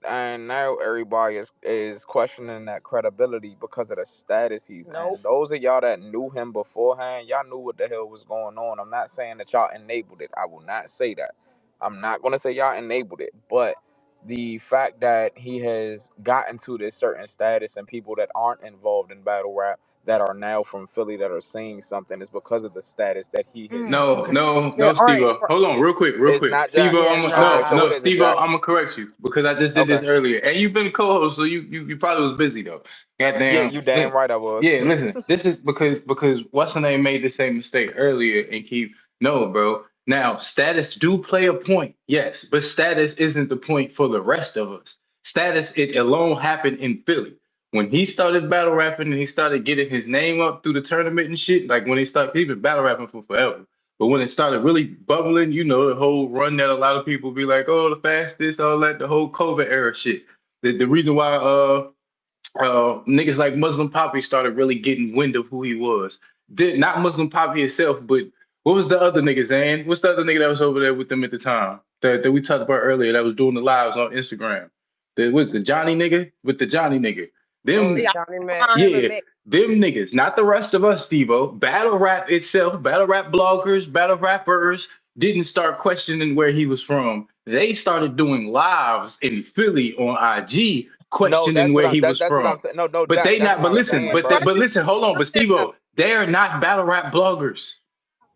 And now everybody is questioning that credibility because of the status he's in. Nope. Those of y'all that knew him beforehand, y'all knew what the hell was going on. I'm not saying that y'all enabled it. I will not say that. I'm not gonna say y'all enabled it, but the fact that he has gotten to this certain status and people that aren't involved in battle rap that are now from Philly that are saying something is because of the status that he has No, Okay. achieved. no, Yeah. no, All right. Steve-O. Hold on, real quick, real It's quick. not Jack. Steve-O, Yeah, I'm All right, no, so nah. what no, is it, Steve-O, Jack? I'm gonna correct you because I just did Okay. this earlier, and you've been co-host, so you probably was busy though. Yeah, Goddamn. you damn right I was. Yeah, listen, this is because what's the name made the same mistake earlier and keep no, bro. Now, status do play a point, yes, but status isn't the point for the rest of us. Status it alone happened in Philly. When he started battle rapping and he started getting his name up through the tournament and shit, like when he started, he's been battle rapping for forever. But when it started really bubbling, you know, the whole run that a lot of people be like, oh, the fastest, all that, the whole COVID era shit. The reason why niggas like Muslim Poppy started really getting wind of who he was. Did not Muslim Poppy himself, but what was the other nigga, Zan? What's the other nigga that was over there with them at the time that we talked about earlier that was doing the lives on Instagram? The Johnny nigga with the Johnny nigga. Oh, Them Yeah, Johnny I Mac. find him and yeah, Mac. them niggas, not the rest of us, Steve-O. Battle rap itself, battle rap bloggers, battle rappers didn't start questioning where he was from. They started doing lives in Philly on IG No, questioning where he was that's what I'm from. saying. No, no, But Jack, they that's not, what but I'm listen, saying, It's bro. but listen, hold on, but questioning. Steve-O, they're not battle rap bloggers.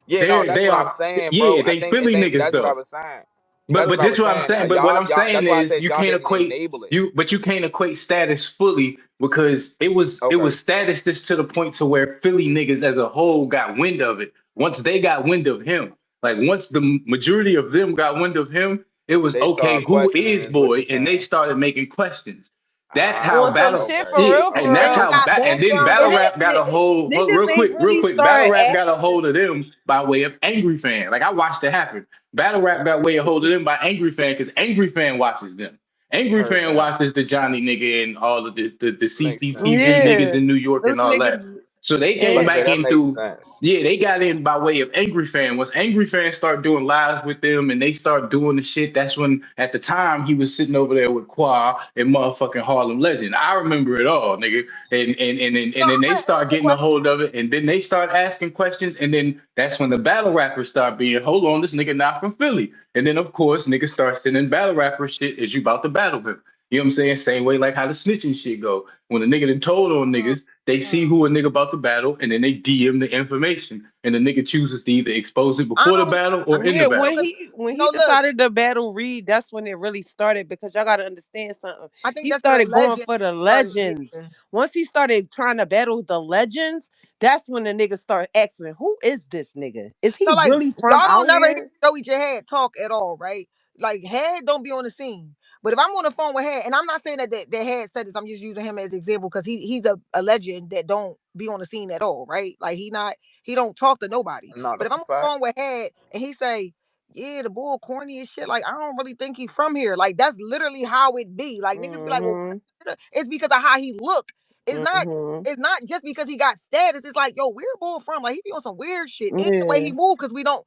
Yeah, no, They're that's they what I'm are saying, bro. yeah, they Philly niggas that's what I though. was saying. But That's but what I this was what I'm saying. saying. But what Y'all, I'm y'all. That's saying why I is said you y'all can't didn't equate enable it. you, but you can't equate status fully because it Okay. was status just to the point to where Philly niggas as a whole got wind of it. Once they got wind of him, like once the majority of them got wind of him, it was They okay. start Who questioning is is what boy? you're And they saying. started making questions. That's how On Ah, some battle. shit okay, for Yeah, real, And and for okay. that's they real. how got and then background battle with it, rap and got a whole Niggas ain't real really quick. Battle start rap got a asking. hold of them by way of Angry Fan. Like I watched it happen. Battle rap got way a hold of them by Angry Fan because Angry Fan watches them. Angry Heard Fan that. watches the Johnny nigga and all of the Makes CCTV sense. niggas Yeah. in New York those and all that. niggas. So they About came to And say back that in makes through, sense. yeah, they got in by way of Angry Fan. Once Angry Fan start doing lives with them and they start doing the shit, that's when at the time he was sitting over there with Qua and motherfucking Harlem Legend. I remember it all, nigga. So And then I'm they gonna ask start you a getting a question. hold of it, and then they start asking questions, and then that's when the battle rappers start being, hold on, this nigga not from Philly. And then of course niggas start sending battle rapper shit as you about to battle him. You know what I'm saying? Same way like how the snitching shit go. When a nigga done told on niggas, they see Hmm. who a nigga about to battle, and then they DM the information, and the nigga chooses to either expose it I before the don't. battle I or in the yeah, don't battle. when he look. decided to battle Reed, that's when it really started because y'all gotta understand something. I think He that's where the started going legend for the started. legends. Yeah. Once he started trying to battle the legends, that's when the niggas start asking, "Who is this nigga? Is he So like really from y'all don't out never hear here?" Joey J Head talk at all, right? Like Head don't be on the scene. But if I'm on the phone with Head, and I'm not saying that Head said this, I'm just using him as example because he's a legend that don't be on the scene at all, right? Like he don't talk to nobody. No, But if that's I'm a on the fact. phone with Head and he say, yeah, the bull corny as shit. Like I don't really think he from here. Like that's literally how it be. Like niggas be like, well, Mm-hmm. it's because of how he look. It's not. Mm-hmm. It's not just because he got status. It's like, yo, where bull from? Like he be on some weird shit. And the way he Yeah. move, because we don't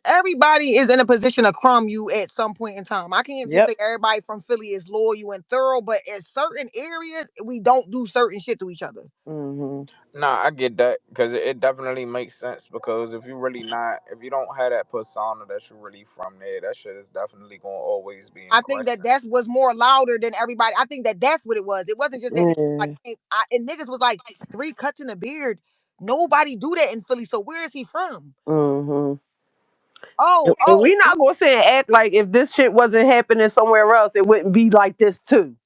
everybody is in a position to crumb you at some point in time. I can't just Yep. say everybody from Philly is loyal and thorough, but in certain areas, we don't do certain shit to each other. Mm-hmm. Nah, I get that because it definitely makes sense. Because if you really not, if you don't have that persona that you really from there, that shit is definitely gonna always be in I think that question. that was more louder than everybody. I think that that's what it was. It wasn't just that niggas like Yeah. and niggas was like 3 cuts in a beard. Nobody do that in Philly. So where is he from? Mm-hmm. Oh, And oh, we not gonna say and act like if this shit wasn't happening somewhere else, it wouldn't be like this too.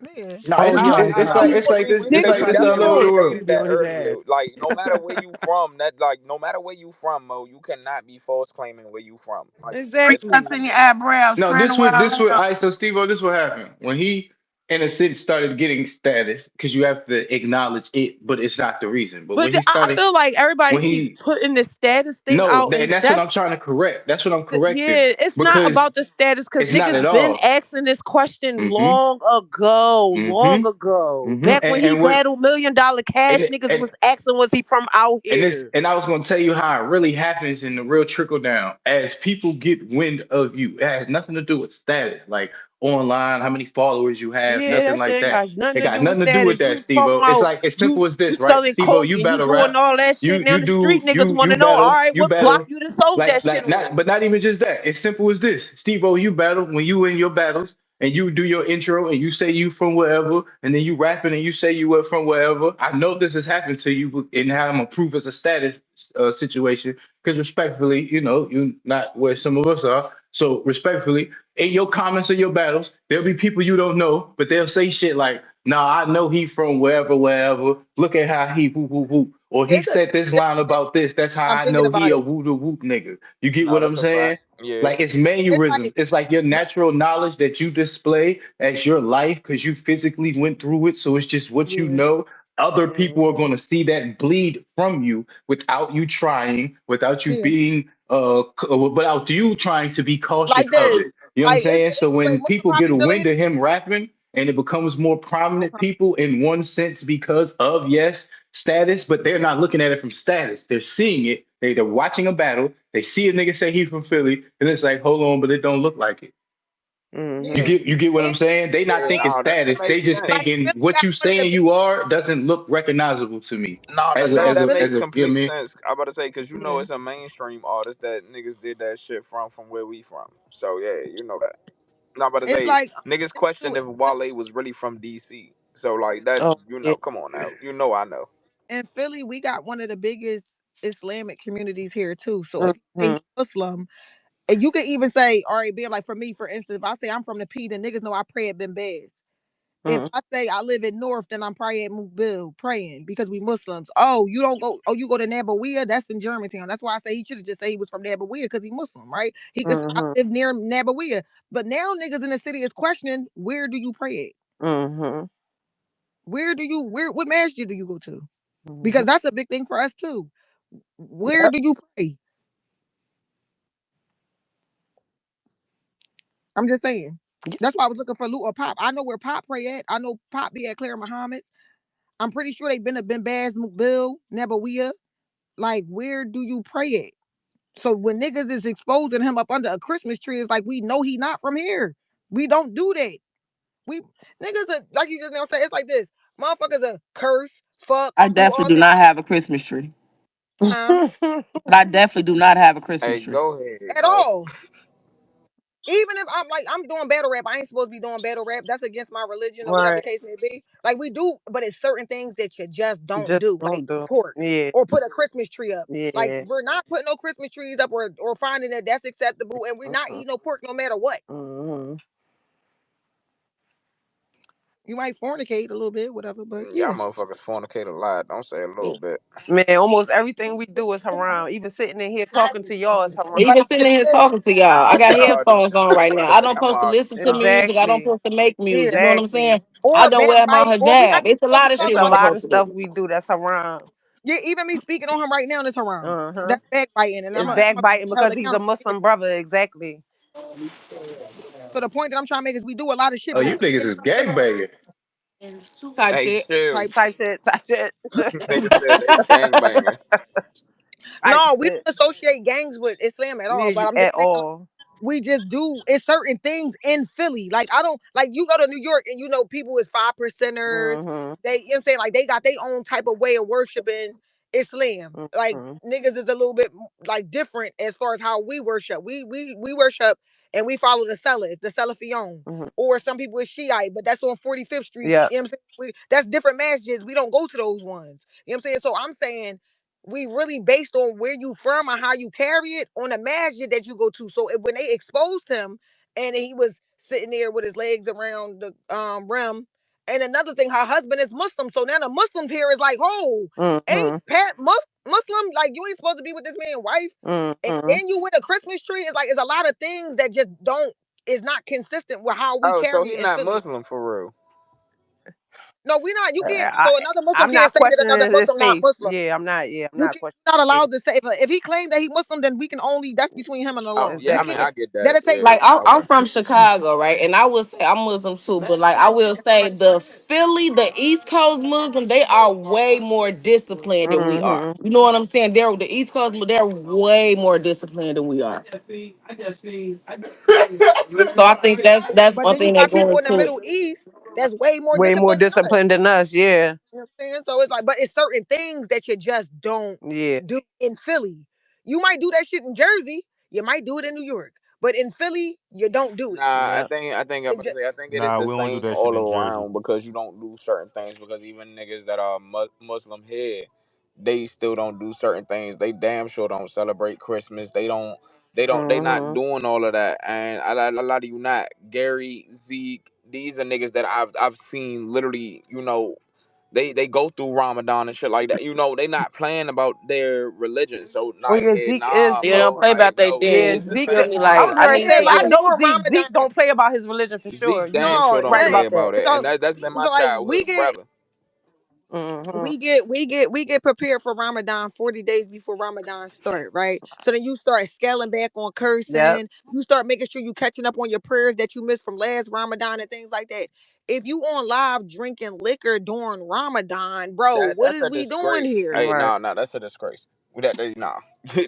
man. No, Oh Nah, yeah, it's nah, like we it's People, like we this. we It's sta- like Niggas we this be all definitely over the on. world. stated be that on his earlier. ass. Like no matter where you from, that like no matter where you from, Mo, you cannot be false claiming where you from. Like Are you it Exactly. cussing your eyebrows, No, trying to wear this out what here? I so Steve this what happened when he in a sense started getting status because you have to acknowledge it, but it's not the reason. But But when he I started feel like everybody when keep he putting this status thing no, out, and and that's what I'm trying to correct. That's what I'm correcting yeah, it's not because about the status because it's not at niggas been all. asking this question Mm-hmm. long Mm-hmm. ago. Mm-hmm. Back when he And what battled $1 Million Cash, and niggas and was asking was he from out here. and I was gonna tell you how it really happens in the real trickle down. As people get wind of you, it has nothing to do with status. Like online, how many followers you have, Yeah, nothing that shit like ain't that. got nothing It to got do with nothing to do with status. that, You talking Steve-O. It's about like as simple you as this, right? selling Steve-O, coke you and you battle doing rap. all that shit. You Now you the street do niggas want to you know, all battle, right, you what block battle. you done sold that shit Not, on? but not even just that. It's simple as this. Steve-O, you battle when you in your battles and you do your intro and you say you from wherever, and then you rapping and you say you were from wherever. I know this has happened to you, and how I'm gonna prove it's a status situation. Because respectfully, you not where some of us are. So respectfully, in your comments of your battles, there'll be people you don't know, but they'll say shit like, "Nah, I know he from wherever, wherever. Look at how he whoop whoop whoop." Or he It's a said this line about this. That's how I'm I thinking know he about a it. woo doo whoop nigga. You get No, what I'm that's a saying? fact. Yeah. Like it's It's like mannerisms. It's like your my natural knowledge that you display as your life because you physically went through it. So it's just what you Yeah. know. Other people are Mhm. going to see that bleed from you without you trying, without you yeah. being without you trying to be cautious Like of this. it. You know what I'm Like saying? So it's like when Muslim people get Poppy a still in wind of him rapping and it becomes more here? prominent Okay. people in one sense because of yes, status, but they're not looking at it from status. They're seeing it. They're watching a battle. They see a nigga say he from Philly, and it's like, hold on, but it don't look like it. You Yeah. Mhm. get you get what And I'm saying? They not Yeah, and thinking no, that status. They makes just like sense. thinking Philly what got you one of the saying biggest you are doesn't look recognizable to me. No, As that a that, no as that a Philly makes as a you know what complete I mean? sense. I about to say because yeah. it's a mainstream artist that niggas did that shit from where we from. So yeah, you know that. Not about to It's say like niggas it's true. questioned if Wale was really from DC. So like that, Oh yeah. come on now, I know. In Philly, we got one of the biggest Islamic communities here too. So if you say he's Mhm. Muslim, and you can even say, all right, being like for me, for instance, if I say I'm from the P, then niggas know I pray at Ben Bez. If Mhm. I say I live in North, then I'm probably at Mobile praying because we Muslims. Oh, you don't go. Oh, you go to Nabawiya? That's in Germantown. That's why I say he should have just said he was from Nabawiya because he Muslim, right? He could say I Mhm. live near Nabawiya. But now niggas in the city is questioning where do you pray at? Mhm. Where do you what masjid do you go to? Mhm. Because that's a big thing for us too. Where Yep. do you pray? I'm just saying. That's why I was looking for Luke or Pop. I know where Pop pray at. I know Pop be at Claire Muhammad's. I'm pretty sure they've been to Ben Baz, Mukbil, Nabawiya. Like, where do you pray at? So when niggas is exposing him up under a Christmas tree, it's like we know he not from here. We don't do that. We niggas are like you just now say. It's like this. Motherfuckers are curse, fuck, I do definitely all do this, not have a Christmas tree. huh? But I definitely do not have a Christmas Hey, tree. go ahead, At bro. all. Even if I'm like I'm doing battle rap, I ain't supposed to be doing battle rap. That's against my religion or whatever the Right. case may be. Like we do, but it's certain things that you just don't Just do, like don't do. pork Yeah. or put a Christmas tree up. Like Yeah. we're not putting no Christmas trees up or finding that that's acceptable, and we're not Mhm. eating no pork no matter what. Mhm. You might fornicate a little bit, whatever, but Y'all yeah. motherfuckers fornicate a lot. Don't say a little bit. Man, almost everything we do is haram. Even sitting in here talking to y'all is haram. Like Even sitting here this, talking to y'all, I Oh got God, this headphones on right now. I don't I'm supposed to out. listen to music. I don't Exactly. supposed to make yeah. music. You know what I'm saying? Exactly. I Or don't wear my backbite, or we not hijab. It's a supposed to lot be of It's shit talking a I'm about lot supposed of to stuff do. we do that's haram. yeah. Even me speaking on him right now is haram. Uh-huh. That's backbiting, and It's I'm gonna backbiting be held because he's a accountable for it. Muslim brother. Exactly. So the point that I'm trying to make is we do a lot of shit, Oh, but you it's certain niggas things is we still don't gangbanging. Type Hey, shit. chill. type shit. Type shit. Type shit. Nigga said they gang banging. Type No, we shit. don't associate gangs with Islam at all. Yeah, But I'm just at saying, all. we just do it's certain things in Philly. Like I don't like you go to New York and you know people is 5 percenters. Mhm. They you know what I'm saying like they got their own type of way of worshiping Islam. Like Mhm. niggas is a little bit like different as far as how we worship. We worship and we follow the Salafiyon. Mhm. Or some people is Shiite, but that's on 45th Street. Yeah. You know what I'm saying? That's different masjids. We don't go to those ones. You know what I'm saying? So I'm saying we really based on where you from or how you carry it on the masjid that you go to. So when they exposed him and he was sitting there with his legs around the rim, and another thing, her husband is Muslim, so now the Muslims here is like, oh, ain't Mhm. Pat Muslim? Like you ain't supposed to be with this man's wife, and Mhm. then you with a Christmas tree. It's like it's a lot of things that just don't is not consistent with how we Oh, so carry he it in not Philly. Muslim for real. No, we not. You can't. I, So another Muslim I'm can't not say that another questioning his Muslim not faith. Muslim. Yeah, I'm not. Yeah, I'm You not can't. You're not questioning it. allowed to say if he claimed that he Muslim, then we can only that's between him and Allah. Yeah, You I mean, Exactly. can't. I get that. That'll take. Yeah. Like I'm Okay. from Chicago, right? And I would say I'm Muslim too, but like I will say the Philly, the East Coast Muslim, they are way more disciplined than we are. Hmm. You know what I'm saying? They're the East Coast, they're way more disciplined than we are. So I think that's But one then you thing that got go people in the into it. Middle East that's way more Way more disciplined than us. disciplined than us. Yeah. You know what I'm saying? So it's like, but it's certain things that you just don't Yeah. do in Philly. You might do that shit in Jersey. You might do it in New York, but in Philly, you don't do it. Nah, Yeah. I'm It about to just, say, I think it is Nah, the we don't do same that shit all in Jersey. around because you don't do certain things because even niggas that are Muslim here, they still don't do certain things. They damn sure don't celebrate Christmas. They not Hmm. doing all of that. And a lot of you not. Gary, Zeke, these are niggas that I've seen literally, they go through Ramadan and shit like that. They not playing about their religion. So Oh like, yeah, yeah, Zeke is. nah, You don't bro, play like about their no, thing. Yeah, it's You Zeke. feel disrespectful me? to I Like was them. I gonna need yeah, to say but I I get. know know on Zeke. Ramadan. Zeke don't play about his religion for sure. Zeke You damn sure No, don't right play about hey, that. about it, and so that's been my so like childhood, brother. Hmm. we get prepared for Ramadan 40 days before Ramadan start, right? So then you start scaling back on Yep. cursing. You start making sure you catching up on your prayers that you missed from last Ramadan and things like that. If you on live drinking liquor during Ramadan, bro, what That's is a we doing disgrace. here? Hey, Right. no, no, that's a disgrace. Nah,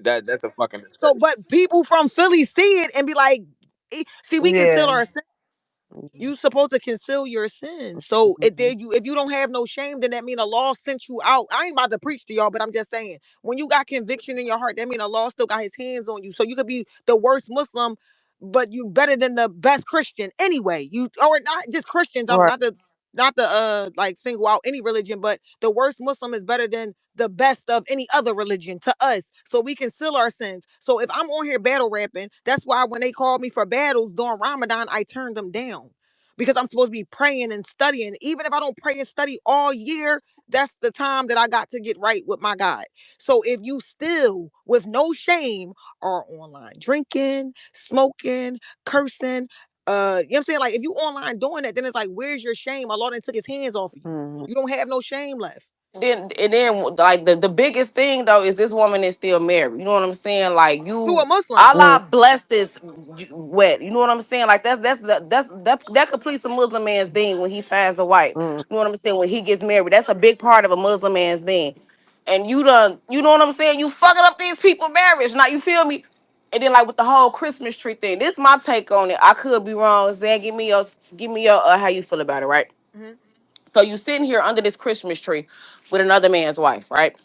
that's a fucking So, disgrace. but people from Philly see it and be like, see, we conceal Yeah. our you supposed to conceal your sins. So Mhm. if you don't have no shame, then that mean the law sent you out. I ain't about to preach to y'all, but I'm just saying when you got conviction in your heart, that mean the law still got his hands on you. So you could be the worst Muslim, but you better than the best Christian anyway. You or not just Christians. I'm Right. not the like single out any religion, but the worst Muslim is better than the best of any other religion to us. So we conceal our sins. So if I'm on here battle rapping, that's why when they called me for battles during Ramadan, I turned them down because I'm supposed to be praying and studying. Even if I don't pray and study all year, that's the time that I got to get right with my God. So if you still, with no shame, are online drinking, smoking, cursing, you know what I'm saying? Like if you online doing that, then it's like, where's your shame? Allah done took his hands off of you. Mhm. You don't have no shame left. Then like the biggest thing though is this woman is still married. You know what I'm saying? Like To a you, Muslim. Mm. Allah blesses wet. You know what I'm saying? Like that completes a Muslim man's thing when he finds a wife. Mm. You know what I'm saying? When he gets married, that's a big part of a Muslim man's thing. And you done, you know what I'm saying? You fucking up these people marriage. Now you feel me? And then like with the whole Christmas tree thing, this is my take on it. I could be wrong. Zan, give me your how you feel about it, right? Hmm. So you sitting here under this Christmas tree with another man's wife, right?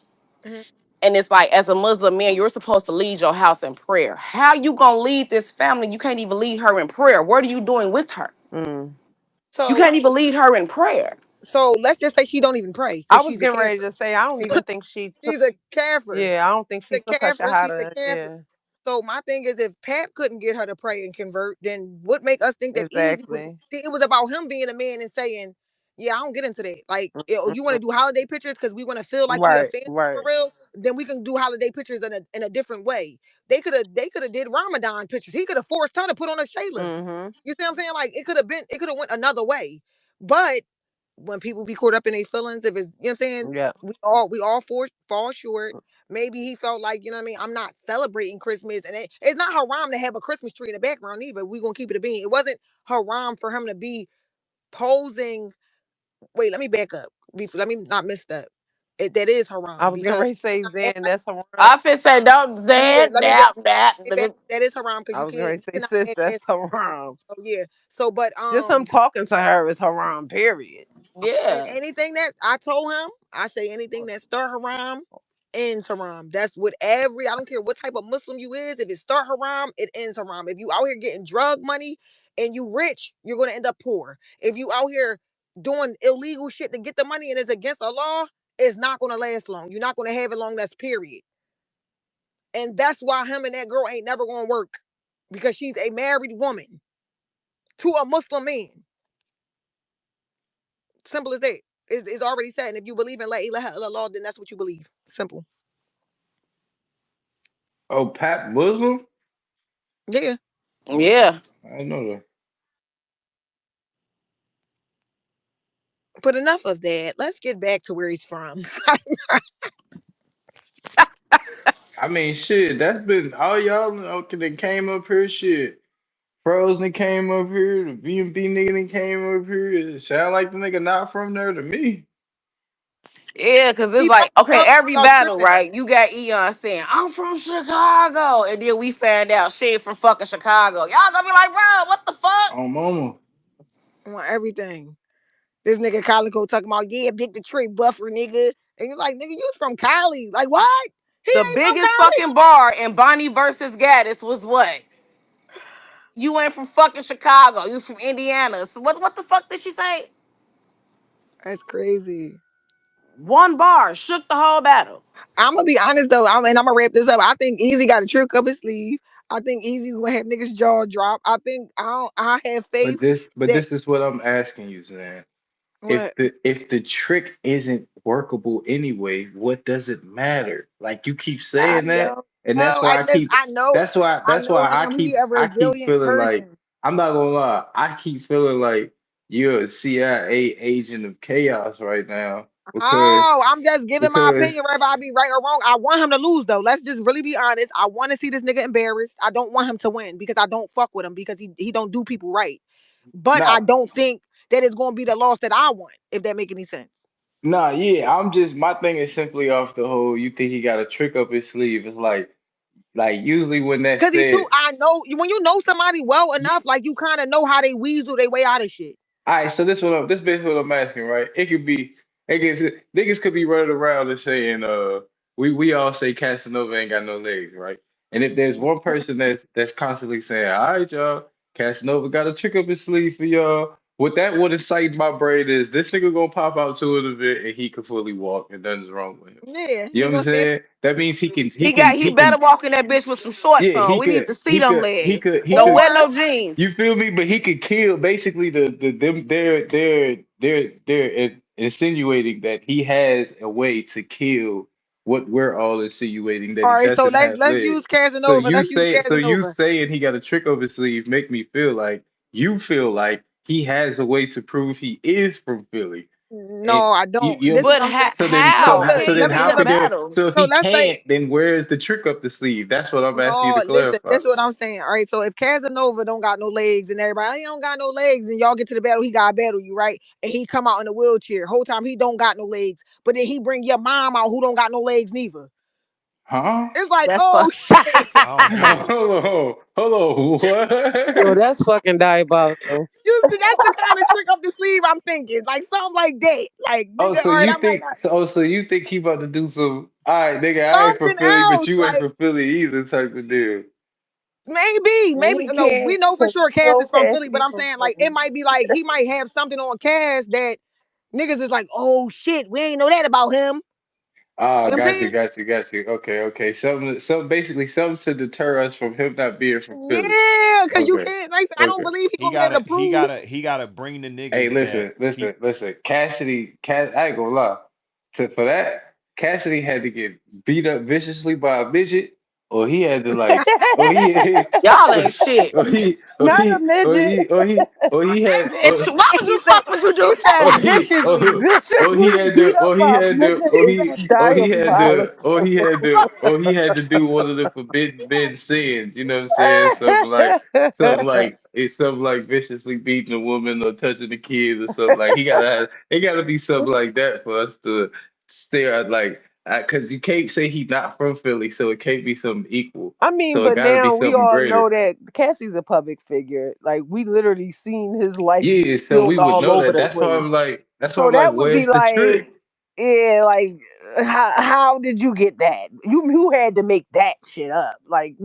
Hmm. And it's like, as a Muslim man, you're supposed to lead your house in prayer. How you gonna lead this family? You can't even lead her in prayer. What are you doing with her? Mm. You So can't even lead her in prayer. so let's just say she don't even pray I because was she's a getting ready to kafir. say I don't even think she took. She's a kafir. Yeah, I don't think she She's a took her kafir. She's a shahada. kafir. Yeah, So my thing is, if Pat couldn't get her to pray and convert, then what make us think that Easy would? exactly. See, it was about him being a man and saying, "Yeah, I don't get into that. Like, you want to Mhm. do holiday pictures because we want to feel like we a Right, family for right. real. Then we can do holiday pictures in a different way. They could have did Ramadan pictures. He could have forced her to put on a Shayla. Hmm. You see what I'm saying? Like it could have went another way. But when people be caught up in their feelings, if it's you know what I'm saying, Yeah. we all fall short. Maybe he felt like, you know what I mean, I'm not celebrating Christmas. And it's not haram to have a Christmas tree in the background either. We gonna keep it a bean. It wasn't haram for him to be posing. Wait, let me back up. Let me not miss that. That is I haram was getting because ready to say Zan. That's haram. I feel say don't yeah, that let me back that that. me back. That is haram because I you was getting can't ready you to say cannot sis. act as That's haram. oh yeah. So but Just him talking to her is haram. Period. and Yeah. anything that I told him, I say anything that start haram ends haram. That's what I don't care what type of Muslim you is. If it start haram, it ends haram. If you out here getting drug money and you rich, you're gonna end up poor. If you out here doing illegal shit to get the money and it's against the law, it's not gonna last long. You're not gonna have it long. That's period. And that's why him and that girl ain't never gonna work because she's a married woman to a Muslim man. Simple as that. It's already said. And if you believe in La ilaha illallah, then that's what you believe. Simple. Oh, Pat Muslim? Yeah. Yeah. I know that. But enough of that. Let's get back to where he's from. I mean, shit, that's been all y'all know that came up here. Shit, Frozen came up here. The B&B nigga that came up here. It sound like the nigga not from there to me. Yeah, cause it's He like, okay, probably every y'all battle, tripping. right? You got Eon saying, I'm from Chicago. And then we found out she ain't from fucking Chicago. Y'all gonna be like, bro, what the fuck? On mama. On everything. This nigga Calico talking about, yeah, big Detroit buffer, nigga. And you're like, nigga, you from Cali. Like, what? He The ain't from biggest Cali. fucking bar in Bonnie versus Gaddis was what? You ain't from fucking Chicago. You from Indiana. So what the fuck did she say? That's crazy. One bar shook the whole battle. I'm gonna be honest though, and I'm gonna wrap this up. I think Easy got a trick up his sleeve. I think Easy's gonna have niggas jaw drop. I think I have But faith that this is what I'm asking you, man. what If the trick isn't workable anyway, what does it matter? Like you keep saying that, yo, and no, I that's know why him. He a I keep resilient feeling like person. I'm not gonna lie, I keep feeling like you're a CIA agent of chaos right now Oh, I'm just giving my because opinion, whether I be right or wrong. I want him to lose though. Let's just really be honest. I want to see this nigga embarrassed. I don't want him to win because I don't fuck with him because he don't do people right. But I nah don't think that it's gonna be the loss that I want, if that make any sense. yeah, I'm just my thing is simply off the whole you think he got a trick up his sleeve. It's like usually when that's Cause he too, said. I know when you know somebody well enough, like you kind of know how they weasel their way out of shit. All right, so this basically what I'm asking, right? It could be, I guess niggas could be running around and saying, we all say Casanova ain't got no legs, right? And if there's one person that's constantly saying, all right, y'all, Casanova got a trick up his sleeve for y'all. What that would incite my brain is this nigga gonna pop out to an event and he can fully walk and nothing's wrong with him. Yeah, You he know what I'm gonna stand. saying? That means He he better can walk in that bitch with some shorts yeah, on. We need to see them legs. Don't Or wear no jeans. you feel me? But he could kill basically the them they're insinuating that he has a way to kill what we're all insinuating that all he right, so doesn't let's have let's legs. use Casanova. Let's use So you Casanova. saying he got a trick up his sleeve make me feel like you feel like he has a way to prove he is from Philly. And No, I don't. you This is But what I'm saying. how? He No, ain't let then me in how the let could me. there battle. so if So he let's say can't, then where's the trick up the sleeve? That's what I'm asking you to no. Listen, clarify. this is what I'm saying. All right, so if Casanova don't got no legs and everybody he don't got no legs and y'all get to the battle, he got to battle you right, and he come out in a wheelchair. Whole time he don't got no legs, but then he bring your mom out who don't got no legs neither. Huh? It's like, That's oh fuck. shit. I don't know. Hold on, Yo, what? that's fucking diabolical. You see, that's the kind of trick up the sleeve I'm thinking. Like something like that. Like, Oh, nigga, so all right, you I might think not. so you think he about to do some all right, nigga, I ain't from Something Philly, but else. you ain't Like, from Philly either type of deal. maybe. We No, we can't know for sure Cass no is from Philly, but Cassidy I'm from saying like it fucking. might be like he might have something on Cass that niggas is like, oh shit, we ain't know that about him. Ah, You know what I'm saying? got you. Okay. Something basically something to deter us from him not being from Philly. Yeah, because you Okay. can't. Like, I don't Okay. believe he He gonna be able gotta to he prove. gotta he gotta bring the Hey, niggas that he listen. I ain't gonna lie. For that, Cassidy had to get beat up viciously by a midget, or he had to like, or he, Y'all or, ain't shit. Not a midget. or he had, Bitch, why would He you said fuck would you do he that? said viciously. Viciously beat up he by had to, midget is diabolical. he had to do one of the forbidden men sins. You know what I'm saying? It's something like viciously beating a woman or touching a kid or something. Like it gotta be something like that for us to stare at because you can't say he's not from Philly, so it can't be something equal. I mean, So it but gotta be now we something all greater. know that Cassie's a public figure. Like we literally seen his life be Yeah, so we spilled would all know over that. the place. That's why So I'm like, that would be where's the like, trick? yeah, like how did you get that? You had to make that shit up. Like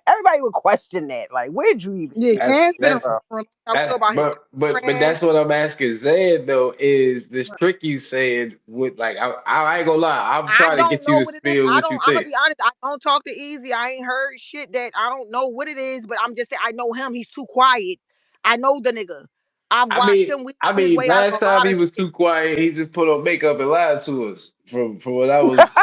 everybody would question that. Like where'd you even Yeah, get this Cass been shit around That's from? for a long time. We know about his but trash. that's what I'm asking Zed though is this trick you said with like I ain't gonna lie, I'm I trying to don't get you know to what it is. spill I what don't. you I'm gonna think. be honest. I don't talk to Easy. I ain't heard shit that I don't know what it is. But I'm just saying I know him. He's too quiet. I know the nigga. I've watched him I weasel his mean way out of last a time lot he of was shit. too quiet, he just put on makeup and lied to us from what I was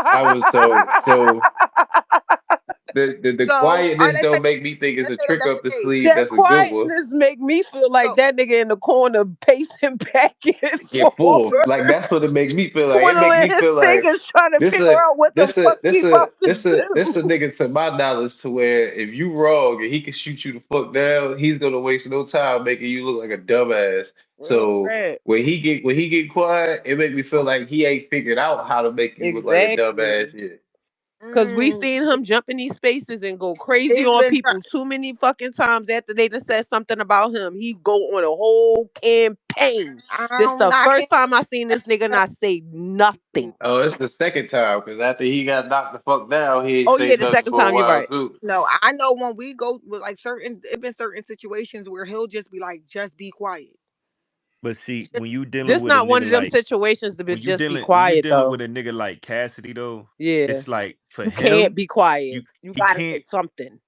The So, or quietness let's say don't make me think it's a that trick that's up the the case. sleeve. That That's a good one. quietness make me feel like So, that nigga in the corner pacing back and Get forth, full. Like that's what it makes me feel like. It make twiddling me his feel like fingers, trying to this figure a out what the this a fuck he this a about to this a do. nigga to my knowledge to where if you wrong and he can shoot you the fuck down, he's gonna waste no time making you look like a dumbass. Real So rap. when he get quiet, it make me feel like he ain't figured out how to make you look like a dumbass Exactly. yet. Cause we mm, seen him jump in these spaces and go crazy it's on been people too many fucking times after they done said something about him. He go on a whole campaign. This I'm the knocking. first time I seen this nigga not say nothing. Oh, it's the second time because after he got knocked the fuck down, he ain't Oh say yeah, the nothing second for a time you're while right. too. No, I know when we go with like certain, it been certain situations where he'll just be like, just be quiet. But see, Just, when you dealing This with a not one nigga of them like situations to be just be when you quiet dealing with though. a nigga like Cassidy though, Yeah. it's like for You can't him, be quiet. you You he gotta say can't, something.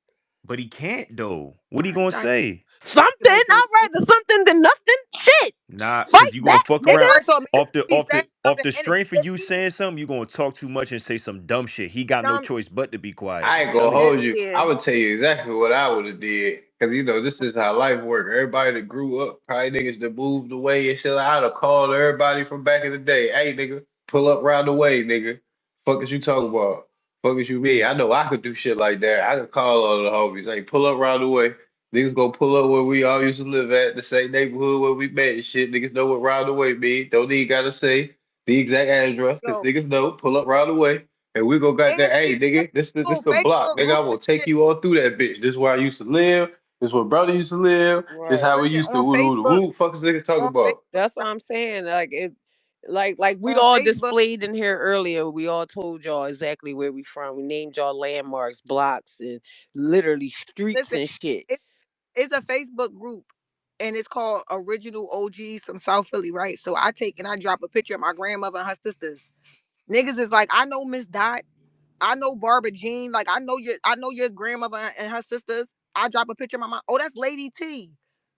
but he can't though. What he I, gonna I, say? Something? like, I'd rather something than nothing. Shit. Nah, cause you Fight gonna back, fuck maybe, around or nigga. so maybe he said off something the and it strength of hit you me. saying something. You gonna talk too much and say some dumb shit. He got no Dumb, choice but to be quiet. I I'm ain't gonna telling you. hold you. yeah. I would tell you exactly what I would have did. Cause you know, this is how life work. Everybody that grew up, probably niggas that moved away and shit. I'd have called everybody from back in the day. Hey nigga, pull up round the way, nigga. Fuck is you talking about? Fuck is you mean? I know I could do shit like that. I could call all the homies. Hey, pull up round the way. Niggas go pull up where we all used to live at, the same neighborhood where we met and shit. Niggas know what round the way mean. Don't even gotta say the exact address, cause Yo, niggas know. Pull up round the way. And we go got and that, hey people make nigga, this whole the block, Facebook nigga. I groups will and take shit. you all through that bitch. This is where I used to live. This is where brother used to live. This Right. how we Listen, used to woo the woo. Fuck is niggas talking On about? Facebook, That's what I'm saying. Like it like we on all Facebook, displayed in here earlier. We all told y'all exactly where we from. We named y'all landmarks, blocks, and literally streets listen, and shit. it, it's a Facebook group and it's called Original OGs from South Philly, right? So I take and I drop a picture of my grandmother and her sisters. Niggas is like, I know Miss Dot, I know Barbara Jean, like I know your grandmother and her sisters. I drop a picture of my mom. Oh, that's Lady T.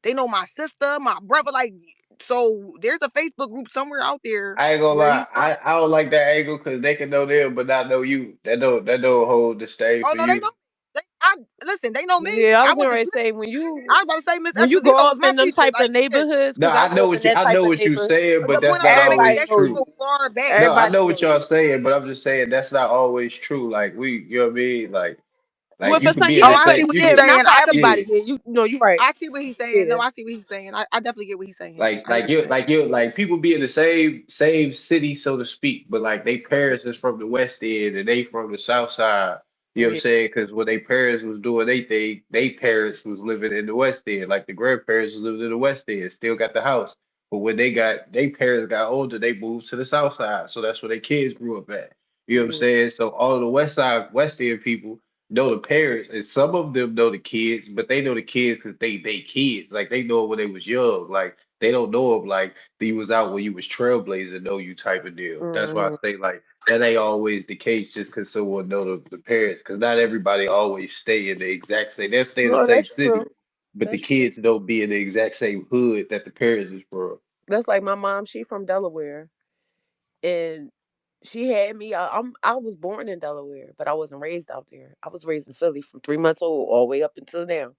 They know my sister, my brother, like so there's a Facebook group somewhere out there I ain't gonna where lie, he's from. I don't like that angle because they can know them but not know you. That don't hold the stain Oh for no, they you. know. I listen, they know me. Yeah, I I was went gonna to say I was about to say Miss when you grow Esposito was up my in them teacher. type Like of yeah. neighborhoods, No, because I grew up in that I type know of what you neighborhood. saying, But but the that's point I'm not trying to make is always that shit true. Everybody go know. far back. No, I Everybody know what know y'all you. saying, but I'm just saying that's not always true. Like we, you know what I mean? Like Well, you for could some, be in Oh, the yeah, I for see same. what You he's yeah, could, saying. not for I definitely yeah. everybody. Yeah, you no, you're right. I see what he's saying. No, Yeah, I see what he's saying. I definitely get what he's saying. Like I get like what he's you saying. like you like people be in the same city, so to speak, but like they parents is from the West End and they from the South Side. You know what I'm yeah, saying? Because when they parents was doing they thing, they parents was living in the West End. Like the grandparents was living in the West End, still got the house. But when they parents got older, they moved to the South Side. So that's where their kids grew up at. You know what I'm yeah. saying? So all of the West End people know the parents, and some of them know the kids, but they know the kids because they kids. Like they know when they was young. Like they don't know them like they was out when you was trailblazing, know you type of deal. That's why I Mhm. say like that ain't always the case just because someone know the parents. Because not everybody always stay in the exact same. They'll stay in the No, same that's city, true. but the That's true. kids don't be in the exact same hood that the parents is from. That's like my mom. She from Delaware, and she had me. I was born in Delaware, but I wasn't raised out there. I was raised in Philly from 3 months old all the way up until now.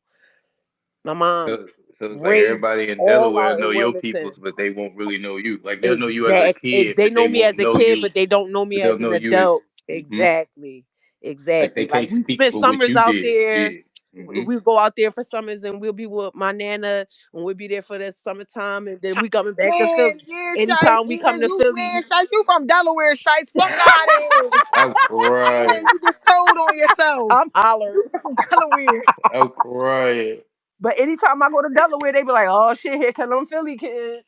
My mom So it's like raised everybody in all Delaware out know in your Wilmington. peoples, but they won't really know you. Like they'll know you as a Exact. kid, They but they know me won't as a know kid, you. but they don't know me But they'll as an know you as adult. hmm Exactly. like they Exactly. Like can't we speak spent for what summers you out did. there. Yeah. Hmm We go out there for summers and we'll be with my nana and we'll be there for the summertime and then we coming back to Man, Philly. yeah, Shice, Anytime we yeah, come to you Philly, man, Shice, you from Delaware, Shice. Fuck out of here. I'm Man, crying. you just told on yourself. I'm You hollering. from Delaware. I'm crying. But anytime I go to Delaware, they be like, "Oh shit, here come them Philly kids."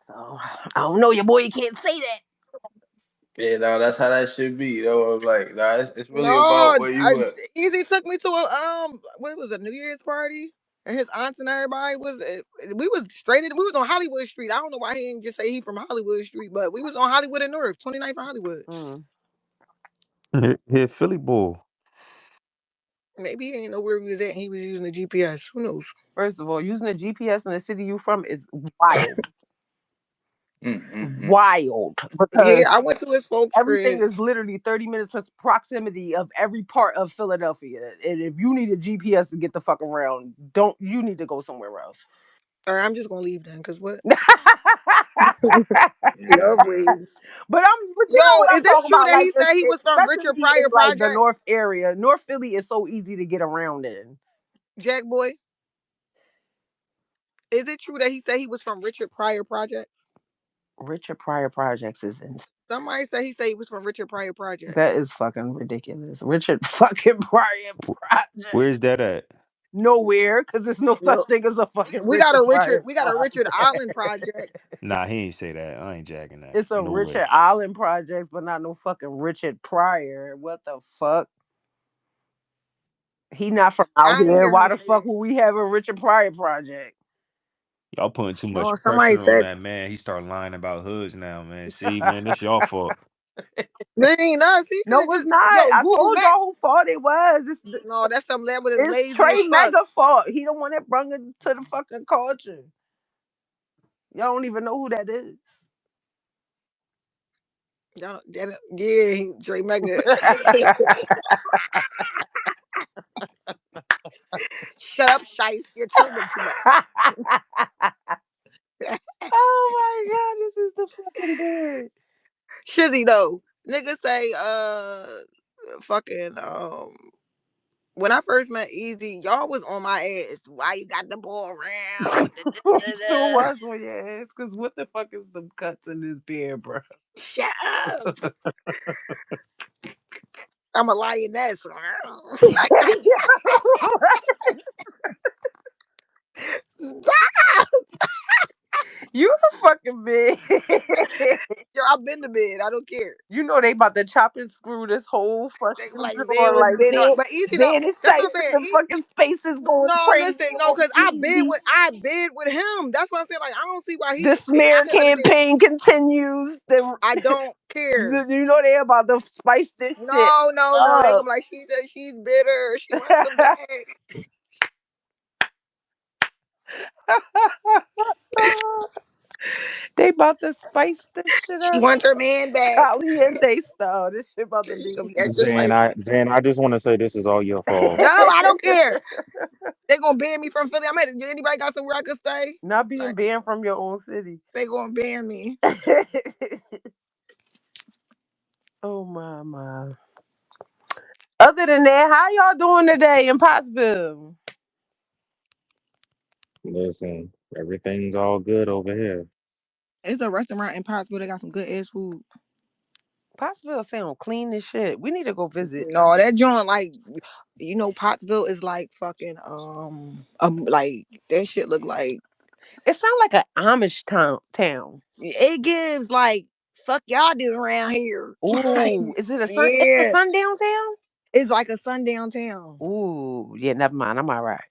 So I don't know, your boy. You can't say that. Yeah, no, that's how that should be. You know, I'm like, nah, it's really No, about where you at. Easy took me to a what was it, a New Year's party, and his aunts and everybody was. We was straight. We was on Hollywood Street. I don't know why he didn't just say he from Hollywood Street, but we was on Hollywood and North, 29th and Hollywood. Mm. Here, Philly boy. Maybe he didn't know where we was at. And he was using the GPS. Who knows? First of all, using a GPS in the city you from is wild. Mm. Wild, Yeah, because I went to his folks' everything crib. is literally 30 minutes plus proximity of every part of Philadelphia. And if you need a GPS to get the fuck around, don't you need to go somewhere else. All right, I'm just gonna leave then, cause what? but Love ways. you know Yo, what is I'm this talking true about? that Like he said he was from Richard especially in Pryor like the Projects? North area. North Philly is so easy to get around in. Jack Boy, is it true that he said he was from Richard Pryor Projects? Richard Pryor Projects is Somebody said he was from Richard Pryor Projects. that is fucking ridiculous. Richard fucking Pryor Where's Projects. that at? Nowhere, because there's no such No, thing as a fucking we got Richard a Pryor Richard Project. Island Projects. Nah, he ain't say that. I ain't jacking that. It's a No way. Richard Island Projects, but not no fucking Richard Pryor. What the fuck? He not from out I ain't here. hear him Why the say fuck that. would we have a Richard Pryor Project? Y'all putting too No, much somebody pressure on said that man. He start lying about hoods now, man. See, man, it's y'all fault. they ain't us. He could No, have it's just not. yo I Google told Maps. y'all who fault it was. No, that's some lad with his It's lazy Trey as fuck. Mega fault. He the one that brung it to the fucking culture. Y'all don't even know who that is. Yeah, Dre Mega. Shut up, Shice. You're telling them too much. Oh my god, this is the fucking bed. Shizzy though. Nigga say fucking when I first met Easy, y'all was on my ass. Why you got the ball around? Sure was on your ass. Cause what the fuck is the cuts in this beard, bro? Shut up. I'm a lioness. You the fucking bed. Yo, I've been to bed. I don't care. You know they about to chop and screw this whole They fucking like Zan drawer was like been on, Zan, but Easy though. Zan and That's what Shice I'm in saying. the fucking spaces going No, crazy listen, no, on cause Easy. I bid with him. That's what I'm saying. Like I don't see why The I smear can understand. campaign continues. I don't care. You know they about to spice this shit No, no, no. They gonna up. be like, she said she's bitter. She wants some back. They about to spice this shit She up. wants her man back. Caliente style. This shit about to She be. gonna be extra Zan, spicy. I just want to say this is all your fault. No, I don't care. They gonna ban me from Philly. I'm at. Anybody got somewhere I could stay? Not being Like banned from your own city. they gonna ban me. Oh my. Other than that, how y'all doing today in Pottsville? Listen, everything's all good over here. It's a restaurant in Pottsville. They got some good ass food. Pottsville sound clean as shit. We need to go visit. No, that joint like Pottsville is like fucking like that shit look like It sounds like an Amish town. it gives like fuck y'all do around here. Like Ooh, is it a it's a yeah, sundown town? it's like a sundown town. Ooh, yeah, never mind. I'm all right.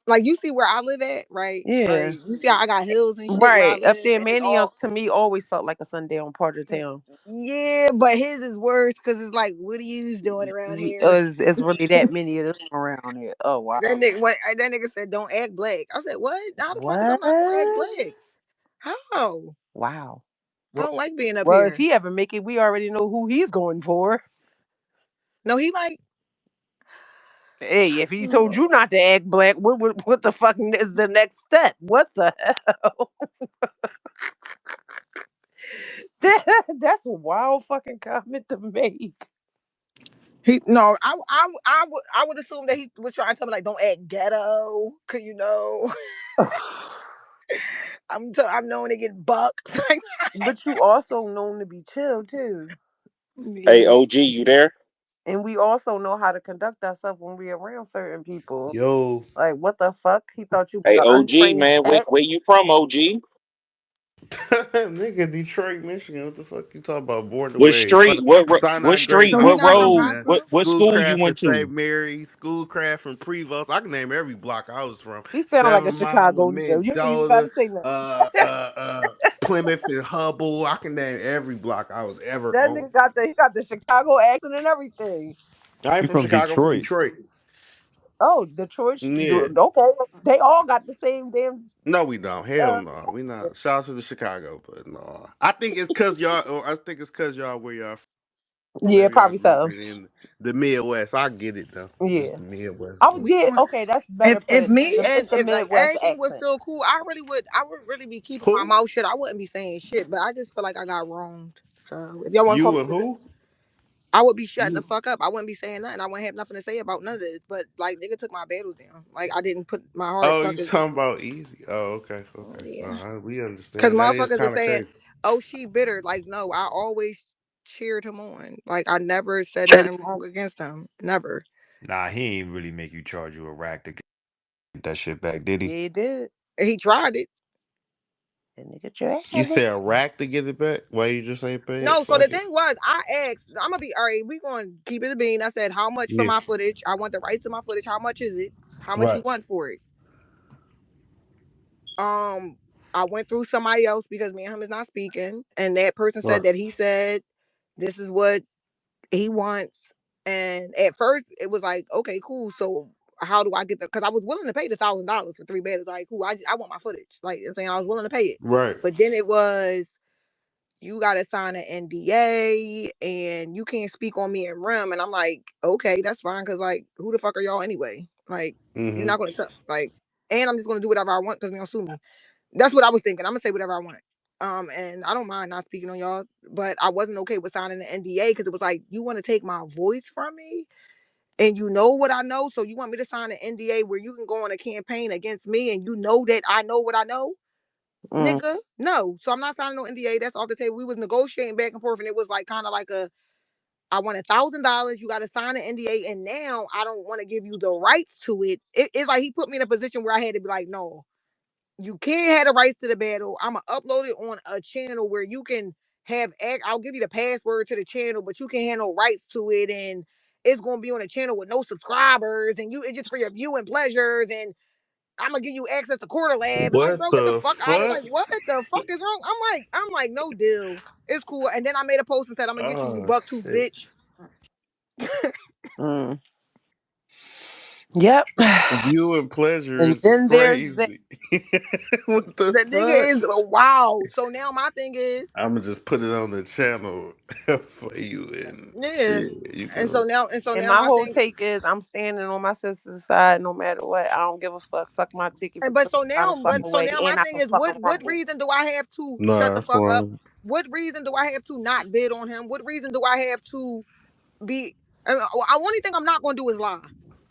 Like you see where I live at, right? Like Yeah. you see how I got hills and shit where I Right. Up live, there, and it's Manioc all to me always felt like a sundown part of town. yeah, but his is worse because it's like what are you doing around here? It's really that many of them around here. Oh That wow. nigga, that nigga said, "Don't act black." I said, "What? How the fuck is I'm What? not gonna act black? How? Wow. I Well, don't like being up well, if here." he ever make it, we already know who he's going for. No, he like, Hey, if he told you not to act black, what the fuck is the next step? What the hell? That's a wild fucking comment to make. he no. I would assume that he was trying to tell me like, "Don't act ghetto," cause I'm known to get bucked. But you also known to be chill too. Hey, Yeah. OG, you there? And we also know how to conduct ourselves when we around certain people. Yo, Like, what the fuck? He thought you was Hey, an OG, untrained man, pet. where you from, OG? nigga, Detroit, Michigan. What the fuck you talking about? Born and What raised. street? What Sinai street? Grace So he What not from School, road? man. Pottsville. What school you Schoolcraft and went St. to? Mary, Schoolcraft and Prevost. I can name every block I was from. He sound like a 7 Mile Chicago and nigga. You ain't even gotta Mendota, say nothing. Plymouth and Hubble. I can name every block I was ever That on. nigga got the he got the Chicago accent and everything. I ain't You from from Chicago, I'm from Detroit? Detroit. Oh, Detroit. Yeah. Okay, they all got the same damn. No, we don't. Hell Uh, no. We not. Shout out to the Chicago, but no. I think it's cause y'all. Or I think it's cause y'all where y'all. yeah, Maybe I probably grew up so. in the Midwest. I get it though. It's Yeah. the Midwest. Oh yeah. Okay, that's better If put. me It's and the if like Midwest everything was accent. still cool, I would really be keeping my Who? mouth shut. I wouldn't be saying shit, but I just feel like I got wronged. So if y'all want to call You me and the who? I would be shutting the You. fuck up. I wouldn't be saying nothing. I wouldn't have nothing to say about none of this. But like nigga took my battles down. Like I didn't put my heart Oh, you fuckers. talking about easy? Oh, okay, okay. Yeah. We Cause understand. That is motherfuckers are kind of saying, crazy. "Oh, she bitter." Like no, I always cheered him on. Like I never said nothing wrong against him. Never. Nah, he ain't really make you charge you a rack to get that shit back, did Yeah, he? he did. He tried it. And nigga tried You it. say a rack to get it back? Why you just ain't pay it? No, so the Fuck it. thing was, I asked, I'm gonna be all right. We gonna keep it a bean. I said, how much for Yeah. my footage? I want the rights to my footage. How much is it? How much you Right. want for it? Um, I went through somebody else because me and him is not speaking, and that person said Right. that he said this is what he wants. And at first, it was like, okay, cool. So how do I get the? Because I was willing to pay the $1,000 for three battles. Like, cool. I want my footage. Like, I'm saying I was willing to pay it, Right. but then it was you gotta sign an NDA and you can't speak on me in REM. And I'm like, okay, that's fine, cause like, who the fuck are y'all anyway? Like, you're Mm-hmm. not gonna tell like, and I'm just gonna do whatever I want because they're gonna sue me. That's what I was thinking. I'm gonna say whatever I want. And I don't mind not speaking on y'all, but I wasn't okay with signing an NDA because it was like, you want to take my voice from me, and you know what I know, so you want me to sign an NDA where you can go on a campaign against me, and you know that I know what I know, Mm, nigga. No, so I'm not signing no NDA. That's off the table. We was negotiating back and forth, and it was like kind of like a, I want $1,000. You got to sign an NDA, and now I don't want to give you the rights to it. It's like he put me in a position where I had to be like, no, you can't have the rights to the battle. I'm gonna upload it on a channel where you can have. I'll give you the password to the channel, but you can't have no rights to it, and it's gonna be on a channel with no subscribers, and it's just for your viewing pleasures, and I'm gonna give you access to Quarter Lab. And like, What bro, get the the fuck out of fuck? like, what the fuck is wrong? I'm like, no deal. It's cool. And then I made a post and said, I'm gonna get you, you Oh buck tooth shit. bitch. mm. Yep. Viewing pleasure And is then there's that. crazy. What the The fuck? nigga is wow. So now my thing is, I'ma just put it on the channel for you and yeah. shit. You And so can. now, and so And now my my whole thing, take is I'm standing on my sister's side no matter what. I don't give a fuck. Suck my dick if and you but feel so some kind now, of but fucking so way, now my and I thing can is, fucking what rumble. reason do I have to shut Nah, the that's fuck up? fine. What reason do I have to not bid on him? What reason do I have to be? I only thing I'm not gonna do is lie.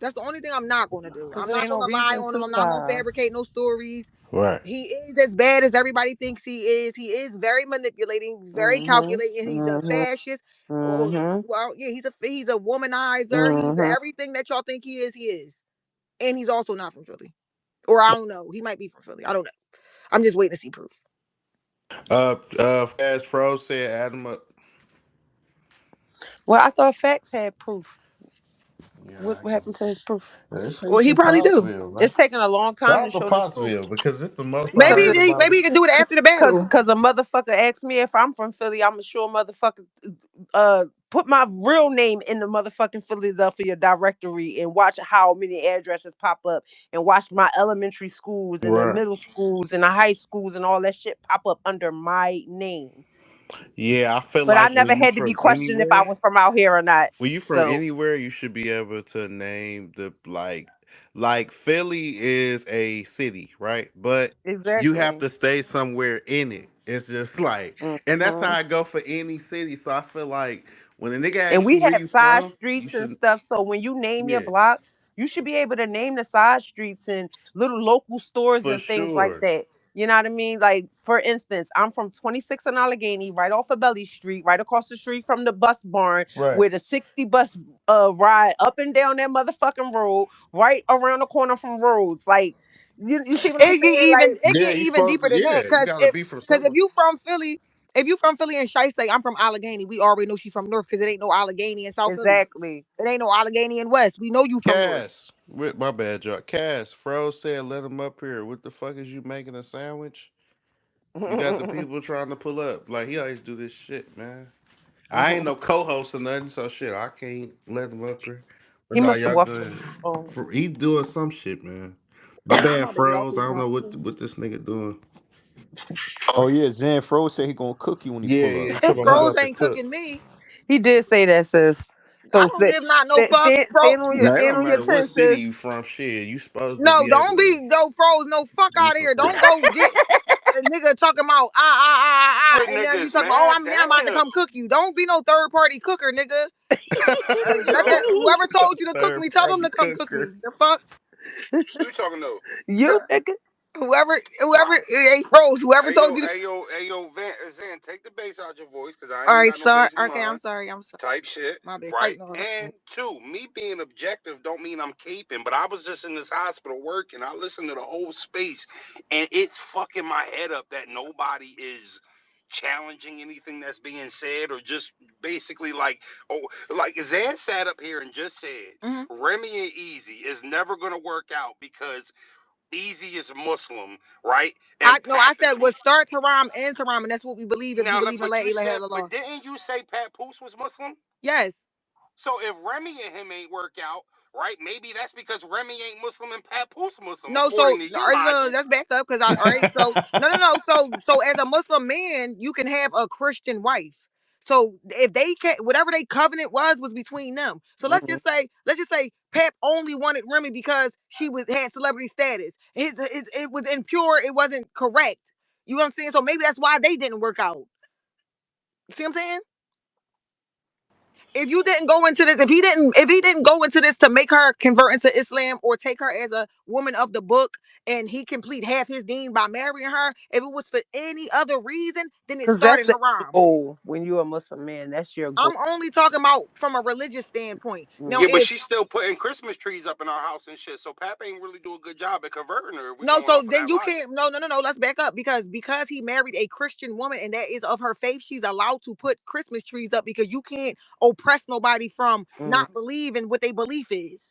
That's the only thing I'm not gonna do. Cause I'm there not ain't no gonna lie reason on him. to I'm not gonna lie. fabricate no stories. Right. He is as bad as everybody thinks he is. He is very manipulating, very Mhm. calculating. He's a Mhm. fascist. Oh, Mhm. well, yeah, he's a womanizer. He's Mhm. everything that y'all think he is. He is, and he's also not from Philly, or I don't know. He might be from Philly. I don't know. I'm just waiting to see proof. Fast Fro said, add him up. Well, I thought facts had proof. Yeah, What I got happened to his proof? Let's Well, straight he from probably do. Pottsville, man. It's taking a long time Shout to out to show this proof. Pottsville because this the most I Maybe Cause heard it, about maybe it. he can do it after the cause, battle. cause a motherfucker asked me if I'm from Philly. I'm sure motherfucker put my real name in the motherfucking Philadelphia directory and watch how many addresses pop up and watch my elementary schools and the Right. middle schools and the high schools and all that shit pop up under my name. Yeah, I feel But I like never had to be questioned if I was from out here or not. when you from So anywhere, you should be able to name the like Philly is a city, right? But you have exactly. to stay somewhere in it. It's just like, and that's how Mhm. I go for any city. So I feel like when a nigga And asks you we where have you side from, you streets and should, stuff. So when you name your yeah, block, you should be able to name the side streets and little local stores for and things like sure. that. You know what I mean? Like, for instance, I'm from 26 in Allegheny, right off of Belly Street, right across the street from the bus barn, Right. where the 60 bus ride up and down that motherfucking road, right around the corner from roads. Like, you see what I'm saying? Like, It Yeah, get you even supposed deeper to. than that. Yeah, you gotta be from Cause if somewhere. you from Philly, if you from Philly and Shiesty, I'm from Allegheny. We already know she from North because it ain't no Allegheny in South Philly. exactly. It ain't no Allegheny in West. We know you from North. Cass, with my bad, Joe. Cass, Fro said, "Let him up here." What the fuck is you making a sandwich? You got the people trying to pull up. Like he always do this shit, man. I ain't no co-host or nothing, so shit, I can't let him up here. He Nah, must have y'all walked good. on. He doing some shit, man. My I'm bad, about to get off froze. this I don't know phone. what this nigga doing. Oh yeah, Zan Fro said he gonna cook you when he Yeah, pull yeah. up. He talking about he Froze about to ain't cook. cooking me. He did say that, sis. I So don't give not no fuck. Now it stand don't on your matter what 10, city sis. you from. Shit, you supposed to No, be don't everywhere. be no Froze. No fuck You out of from here. Don't Philly? go get a nigga talking about With and now you niggas, talking about, oh, man. I'm about to Damn. come cook you. Don't be no third party cooker, nigga. Let that Yo, whoever told you to cook Third me, tell them party to come cook cooker. me. The fuck, who you talking to? You nigga. whoever hey Froze, whoever told you to. Hey, yo, Zan, take the bass out your voice, cause I All ain't right, got no sorry. bass in Okay, I'm mine. sorry. I'm sorry. Type shit, My bad. right? Tighten all that. And two, me being objective don't mean I'm caping, but I was just in this hospital working. I listened to the whole space, and it's fucking my head up that nobody is challenging anything that's being said or just basically like, oh, like Zan sat up here and just said Hmm. Remy and Easy is never gonna work out because Easy is Muslim, right? I And no, I Pap said was start Taram and Taram, and that's what we believe if you now, believe in but La you ilaha said, but illallah. didn't you say Pat Poose was Muslim? Yes. So if Remy and him ain't work out, right? Maybe that's because Remy ain't Muslim and Pat Poose Muslim, No, so according to all your right, no, logic. let's back up because I all right. So no. So as a Muslim man, you can have a Christian wife. So if they can, whatever they covenant was between them. So Mhm. let's just say Pep only wanted Remy because she was had celebrity status. It was impure. It wasn't correct. You know what I'm saying? So maybe that's why they didn't work out. See what I'm saying? If you didn't go into this, if he didn't go into this to make her convert into Islam or take her as a woman of the book, and he complete half his deen by marrying her, if it was for any other reason, then it Cause that's started the haram. goal when you're a Muslim man. That's your I'm goal. only talking about from a religious standpoint. Now, Yeah, but Mhm. if she's still putting Christmas trees up in our house and shit. So Pap ain't really do a good job at converting her if we no, going so off of then that you logic. can't. No. Let's back up because he married a Christian woman and that is of her faith. She's allowed to put Christmas trees up because you can't oppress nobody from Mhm. not believing what they belief is.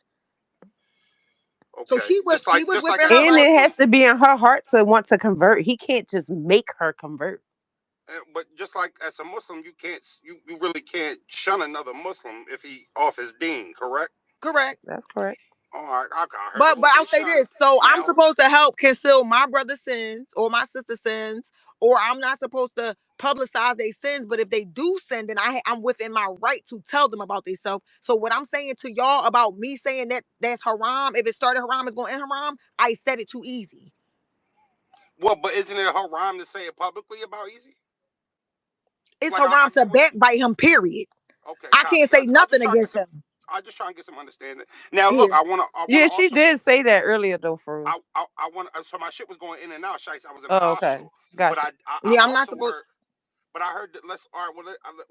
So Okay, she was just like within as her a And right. it Muslim, has to be in her heart to want to convert. He can't just make her convert. but just like as a Muslim, you can't, you really can't shun another Muslim if he off his deen, correct? Correct. That's correct. All right, I heard But it won't I'll be say shunned. this. So I'm Now, supposed to help conceal my brother's sins or my sister's sins, or I'm not supposed to publicize their sins. But if they do sin, then I'm within my right to tell them about themselves. So what I'm saying to y'all about me saying that that's haram, if it started haram, it's going to end haram. I said it too easy. well, but isn't it haram to say it publicly about Easy? It's Like haram to backbite him. Period. okay, I can't copy. say I just nothing trying to get against some. him. I just trying to get some understanding. Now, look, Yeah. I wanna Yeah, she also. did say that earlier though, Froze. I want. So my shit was going in and out. Shites. I was in the Oh, okay. hospital, but Gotcha. I Yeah. I'm not also supposed. heard. But I heard that let's all right.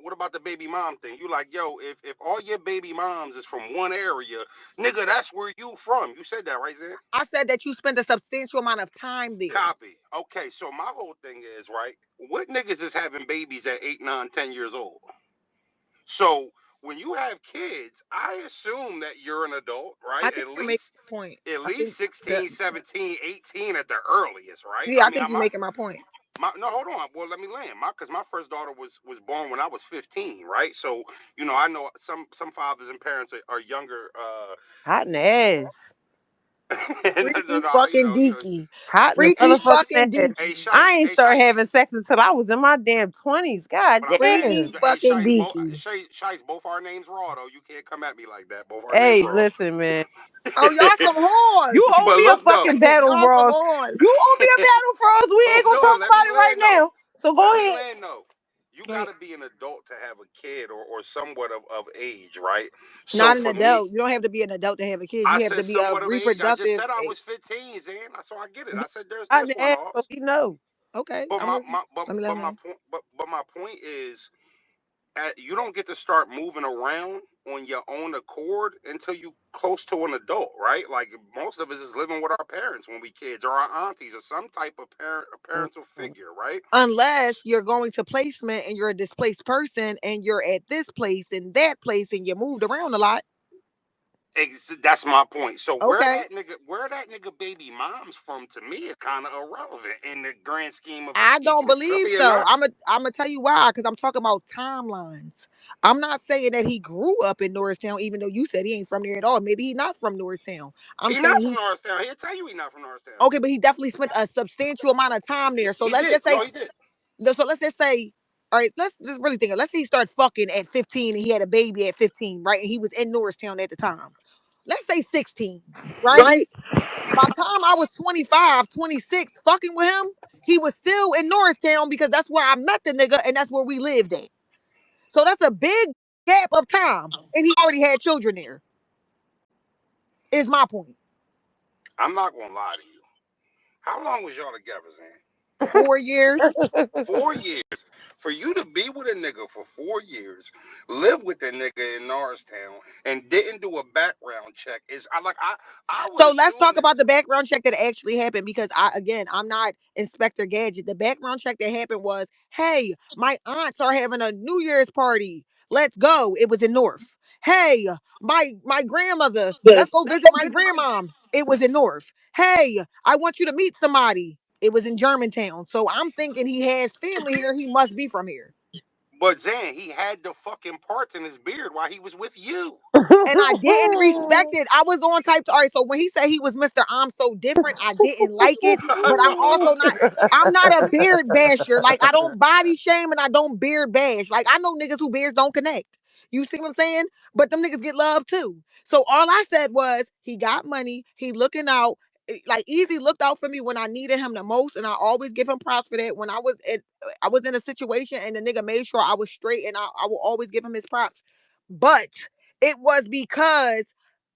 What about the baby mom thing? You like, yo, if all your baby moms is from one area, nigga, that's where you from. You said that right, Zan? I said that you spent a substantial amount of time there. Copy. Okay, so my whole thing is right. What niggas is having babies at 8, 9, 10 years old? So when you have kids, I assume that you're an adult, right? I think you're making my point. At I least think that. 16, 17, 18 at the earliest, right? Yeah, I I mean, think you're making my point. no, hold on. Well, let me land. Because my first daughter was born when I was 15, right? So, I know some fathers and parents are younger Hot in the ass. no, Freaky no, fucking deaky. Hot in the Freaky motherfucking fucking ass. hey deaky. I Shice, ain't hey start Shice. having sex until I was in my damn 20s. God But I'm saying, Freaky damn. hey fucking Shice, deaky. Shice, both our names raw though. You can't come at me like that. Both our names Hey, raw. listen, man. Oh, y'all some You whores. owe But me a look though, fucking battle, Y'all some Ross. whores. You owe me a battle, Ross. We ain't hold gonna on, talk let about me it right land though. now. So Let go me ahead. land though. You Like, gotta be an adult to have a kid or somewhat of age, right? So not an for me, adult. You don't have to be an adult to have a kid. I You have to said be a somewhat of age. I just reproductive said I age. was 15, Zan. So I get it. Yeah, I said there's Hot in there's the one ass, so offs. we know. okay, But I'm my, listening. my Let me let me. but my point is you don't get to start moving around on your own accord until you close to an adult, right? Like most of us is living with our parents when we kids or our aunties or some type of parental Mhm. figure, right? Unless you're going to placement and you're a displaced person and you're at this place and that place and you moved around a lot. That's my point. So Okay. where that nigga baby mom's from, to me, is kind of irrelevant in the grand scheme of I he's don't from believe Philly or so. not. I'm gonna tell you why, because I'm talking about timelines. I'm not saying that he grew up in Norristown, even though you said he ain't from there at all. Maybe he's not from Norristown. I'm He saying not from he's Norristown. He'll tell you he not from Norristown. okay, but he definitely spent a substantial amount of time there. So He let's did. just say, No, he did. so let's just say, all right, let's just really think. Let's say he started fucking at 15 and he had a baby at 15, right? And he was in Norristown at the time. Let's say 16, right? Right. By the time I was 25, 26, fucking with him, he was still in Norristown because that's where I met the nigga and that's where we lived at. So that's a big gap of time. And he already had children there, is my point. I'm not gonna lie to you. How long was y'all together, Zan? 4 years. 4 years. For you to be with a nigga for 4 years, live with the nigga in Norristown, and didn't do a background check is I would So let's assume talk that. about the background check that actually happened because I'm not Inspector Gadget. The background check that happened was, hey, my aunts are having a New Year's party. Let's go. It was in North. Hey, my grandmother, let's go visit my grandmom. It was in North. Hey, I want you to meet somebody. It was in Germantown. So I'm thinking he has family here. He must be from here. But Zan, he had the fucking parts in his beard while he was with you. And I didn't respect it. I was on type to, all right. So when he said he was Mr. I'm so different, I didn't like it. But I'm also not, I'm not a beard basher. Like I don't body shame and I don't beard bash. Like I know niggas who beards don't connect. You see what I'm saying? But them niggas get love too. So all I said was he got money, he looking out. Like Easy looked out for me when I needed him the most, and I always give him props for that. When I was in a situation and the nigga made sure I was straight, and I will always give him his props. But it was because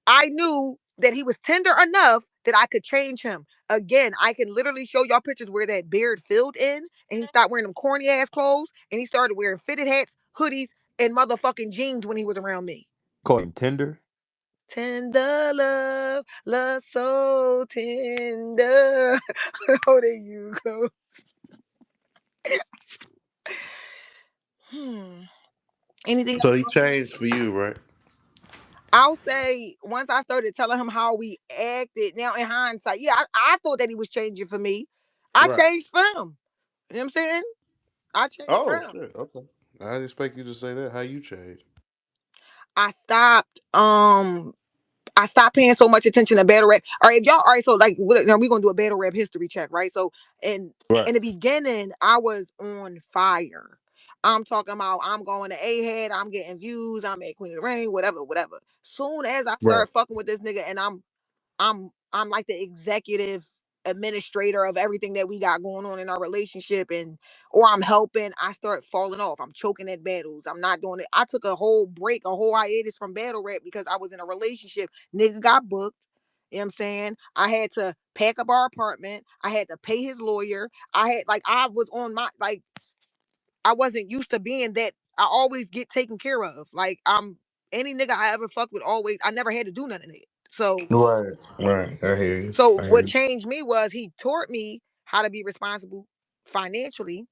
I knew that he was tender enough that I could change him. Again, I can literally show y'all pictures where that beard filled in and he stopped wearing them corny ass clothes and he started wearing fitted hats, hoodies, and motherfucking jeans when he was around me. Call him Tinder. Tender love, love so tender. Oh, there you go. Hmm. Anything So else? he changed for you, right? I'll say once I started telling him how we acted, now in hindsight, yeah, I thought that he was changing for me. I Right. changed for him. You know what I'm saying? I changed for Oh him. shit. Okay. I didn't expect you to say that. How you changed? I stopped I stopped paying so much attention to battle rap. All right, if y'all all right, so like now we're gonna do a battle rap history check, right? So in Right. the beginning, I was on fire. I'm talking about I'm going to A head, I'm getting views, I'm at Queen of the Rain, whatever, whatever. Soon as I Right. started fucking with this nigga and I'm like the executive administrator of everything that we got going on in our relationship and or I'm helping, I start falling off. I'm choking at battles. I'm not doing it. I took a whole break, a whole hiatus from battle rap because I was in a relationship. Nigga got booked. You know what I'm saying? I had to pack up our apartment. I had to pay his lawyer. I was on my like I wasn't used to being that I always get taken care of. Like I'm any nigga I ever fucked with always I never had to do nothing of it. Right. Right. I hear you. So I hear what you. changed me was he taught me how to be responsible financially.